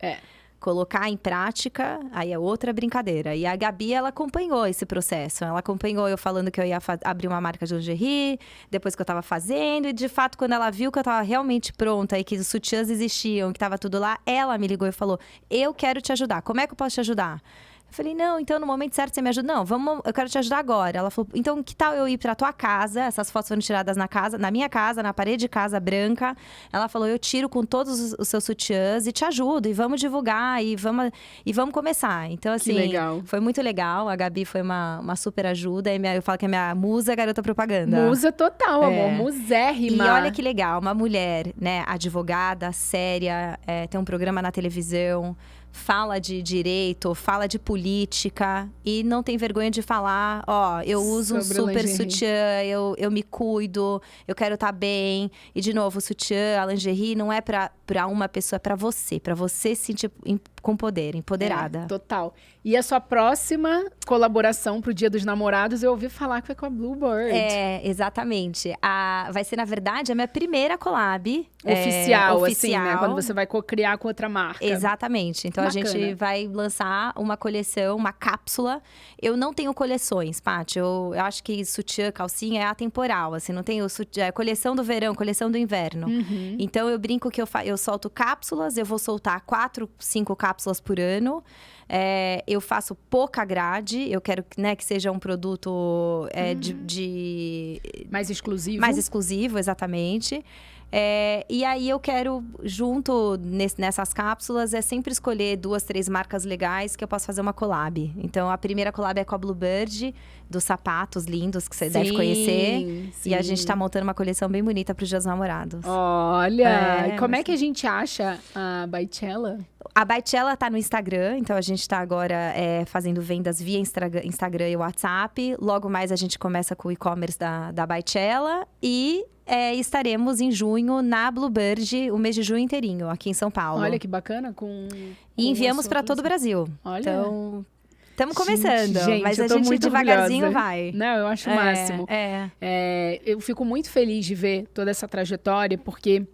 Colocar em prática, aí é outra brincadeira. E a Gabi, ela acompanhou esse processo. Ela acompanhou eu falando que eu ia abrir uma marca de lingerie, depois que eu tava fazendo. E, de fato, quando ela viu que eu tava realmente pronta e que os sutiãs existiam, que tava tudo lá, ela me ligou e falou, eu quero te ajudar. Como é que eu posso te ajudar? Eu falei, não, então no momento certo você me ajuda. Não, eu quero te ajudar agora. Ela falou, então que tal eu ir pra tua casa? Essas fotos foram tiradas na minha casa, na parede de casa branca. Ela falou, eu tiro com todos os seus sutiãs e te ajudo. E vamos divulgar, e vamos começar. Então, assim, foi muito legal. A Gabi foi uma super ajuda. Eu falo que é minha musa, garota propaganda. Musa total, amor. Musérrima. E olha que legal, uma mulher, né, advogada, séria, tem um programa na televisão, fala de direito, fala de política e não tem vergonha de falar, eu uso um super sutiã, eu me cuido, eu quero estar bem. E de novo, o sutiã, a lingerie não é pra uma pessoa, é pra você se sentir com poder, empoderada. Total. E a sua próxima colaboração pro Dia dos Namorados, eu ouvi falar que foi com a Bluebird. Exatamente. Vai ser, na verdade, a minha primeira collab. Oficial, assim, né? Quando você vai co-criar com outra marca. Exatamente. Então, a gente vai lançar uma coleção, uma cápsula. Eu não tenho coleções, Paty. Eu acho que sutiã, calcinha é atemporal, assim. Não tenho coleção do verão, coleção do inverno. Então, eu brinco que eu solto cápsulas. Eu vou soltar 4, 5 cápsulas por ano. Eu faço pouca grade. Eu quero, né, que seja um produto mais exclusivo. Mais exclusivo, exatamente. E aí eu quero, junto nessas cápsulas, sempre escolher 2, 3 marcas legais que eu posso fazer uma collab. Então, a primeira collab é com a Bluebird, dos sapatos lindos que você deve conhecer. Sim. E a gente tá montando uma coleção bem bonita para os Dias dos Namorados. Olha! E como é que a gente acha a Baitella? A Baitella tá no Instagram, então a gente tá agora fazendo vendas via Instagram e WhatsApp. Logo mais a gente começa com o e-commerce da Baitella e estaremos em junho na Bluebird, o mês de junho inteirinho, aqui em São Paulo. Olha que bacana. E enviamos para todo o Brasil. Olha. Então, estamos começando, gente, mas a gente devagarzinho orgulhosa. Vai. Não, eu acho o máximo. Eu fico muito feliz de ver toda essa trajetória, porque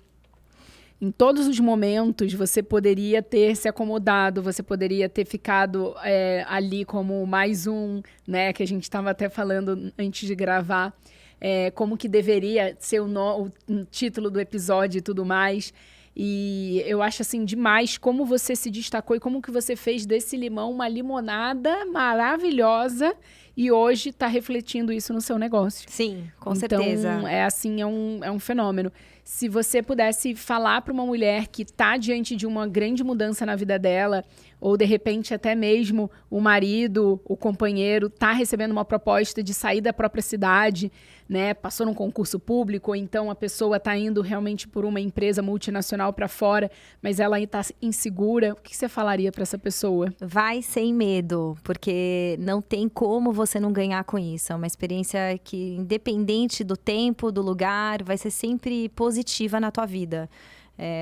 em todos os momentos você poderia ter se acomodado, você poderia ter ficado ali como mais um, né, que a gente estava até falando antes de gravar, como que deveria ser o título do episódio e tudo mais. E eu acho, assim, demais como você se destacou e como que você fez desse limão uma limonada maravilhosa e hoje está refletindo isso no seu negócio. Sim, com então, certeza. É um fenômeno. Se você pudesse falar para uma mulher que está diante de uma grande mudança na vida dela, ou de repente até mesmo o marido, o companheiro, está recebendo uma proposta de sair da própria cidade, né? Passou num concurso público, ou então a pessoa está indo realmente por uma empresa multinacional para fora, mas ela está insegura, o que você falaria para essa pessoa? Vai sem medo, porque não tem como você não ganhar com isso. É uma experiência que, independente do tempo, do lugar, vai ser sempre positiva na tua vida.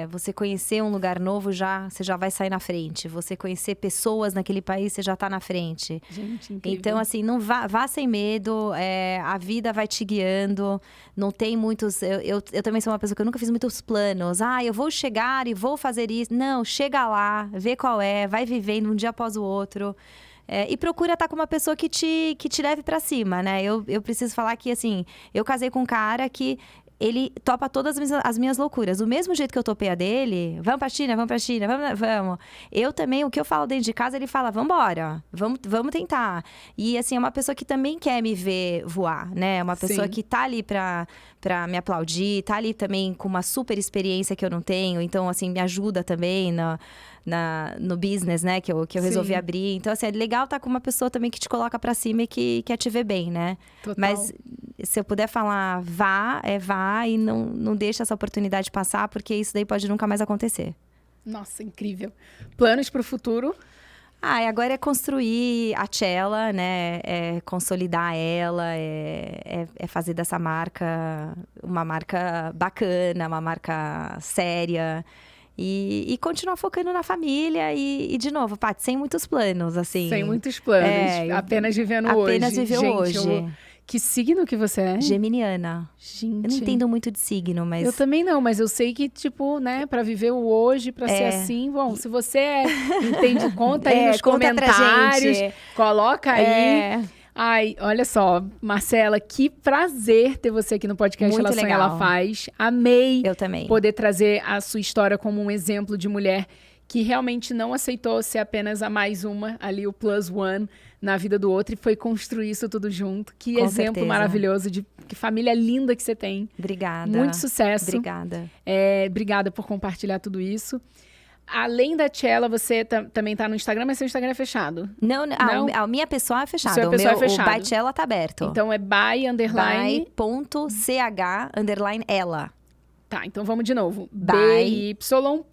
Você conhecer um lugar novo, você já vai sair na frente. Você conhecer pessoas naquele país, você já tá na frente. Gente, incrível. Então, assim, não vá sem medo. A vida vai te guiando. Não tem muitos... Eu também sou uma pessoa que eu nunca fiz muitos planos. Eu vou chegar e vou fazer isso. Não, chega lá, vê qual vai vivendo um dia após o outro. E procura estar com uma pessoa que te leve pra cima, né? Eu preciso falar que, assim, eu casei com um cara que... ele topa todas as minhas loucuras. Do mesmo jeito que eu topei a dele, vamos pra China, vamos. Eu também, o que eu falo dentro de casa, ele fala, vambora, vamos tentar. E assim, é uma pessoa que também quer me ver voar, né? É uma pessoa que tá ali pra me aplaudir, tá ali também com uma super experiência que eu não tenho. Então, assim, me ajuda também no business, né? Que eu resolvi abrir. Então, assim, é legal estar com uma pessoa também que te coloca pra cima e que quer te ver bem, né? Total. Mas se eu puder falar, vá e não deixa essa oportunidade passar, porque isso daí pode nunca mais acontecer. Nossa, incrível. Planos para o futuro? Agora é construir a Cella, né? É consolidar ela, é fazer dessa marca uma marca bacana, uma marca séria. E continuar focando na família e de novo, Paty, sem muitos planos, assim. Sem muitos planos, apenas vivendo hoje. Apenas viver hoje. Que signo que você é? Geminiana. Gente. Eu não entendo muito de signo, mas... Eu também não, mas eu sei que, tipo, né, pra viver o hoje, pra ser assim, bom, se você entende, conta aí nos comentários, coloca aí. Ai, olha só, Marcela, que prazer ter você aqui no podcast Muito Ela Sonha, legal. Ela Faz. Amei Eu também. poder trazer a sua história como um exemplo de mulher que realmente não aceitou ser apenas a mais uma, ali o plus one na vida do outro e foi construir isso tudo junto. Que Com exemplo certeza. Maravilhoso, que família linda que você tem. Obrigada. Muito sucesso. Obrigada. Obrigada por compartilhar tudo isso. Além da Cella, você também tá no Instagram, mas seu Instagram é fechado. Não? A minha pessoa é fechada. Sua pessoa é fechado. O by Cella tá aberto. Então é by_. by.ch_ela. Tá, então vamos de novo. By. by.ch_ela.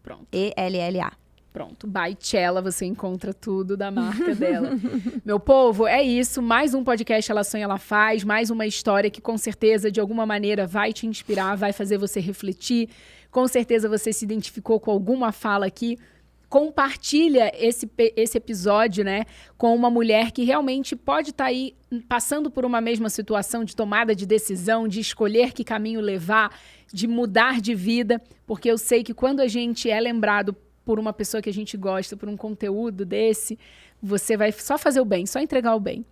Pronto. ELLA. Pronto, by Cella, você encontra tudo da marca dela. Meu povo, é isso. Mais um podcast Ela Sonha, Ela Faz. Mais uma história que com certeza, de alguma maneira, vai te inspirar, vai fazer você refletir. Com certeza você se identificou com alguma fala aqui. Compartilha esse episódio, né, com uma mulher que realmente pode estar aí passando por uma mesma situação de tomada de decisão, de escolher que caminho levar, de mudar de vida. Porque eu sei que quando a gente é lembrado por uma pessoa que a gente gosta, por um conteúdo desse, você vai só fazer o bem, só entregar o bem.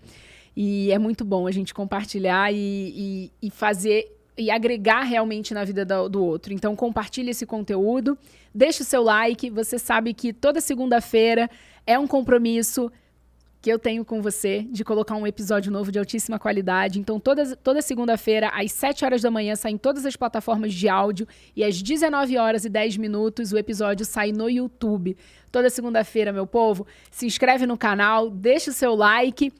E é muito bom a gente compartilhar e fazer e agregar realmente na vida do outro. Então, compartilhe esse conteúdo, deixe o seu like. Você sabe que toda segunda-feira é um compromisso que eu tenho com você de colocar um episódio novo de altíssima qualidade. Então, toda segunda-feira, às 7 horas da manhã, sai em todas as plataformas de áudio e às 19h10 o episódio sai no YouTube. Toda segunda-feira, meu povo, se inscreve no canal, deixa o seu like,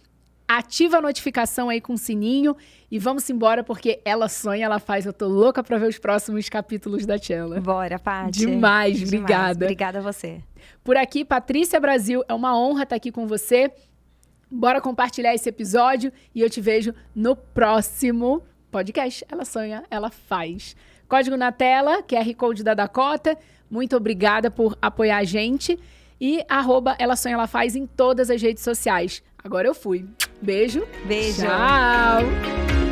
ativa a notificação aí com o sininho e vamos embora porque Ela Sonha, Ela Faz. Eu tô louca pra ver os próximos capítulos da Cella. Bora, Paty. Demais, obrigada. Obrigada a você. Por aqui, Patrícia Brasil, é uma honra estar aqui com você. Bora compartilhar esse episódio e eu te vejo no próximo podcast. Ela Sonha, Ela Faz. Código na tela, QR Code da Dakota. Muito obrigada por apoiar a gente. E @Ela Sonha, Ela Faz em todas as redes sociais. Agora eu fui. Beijo. Beijo. Tchau.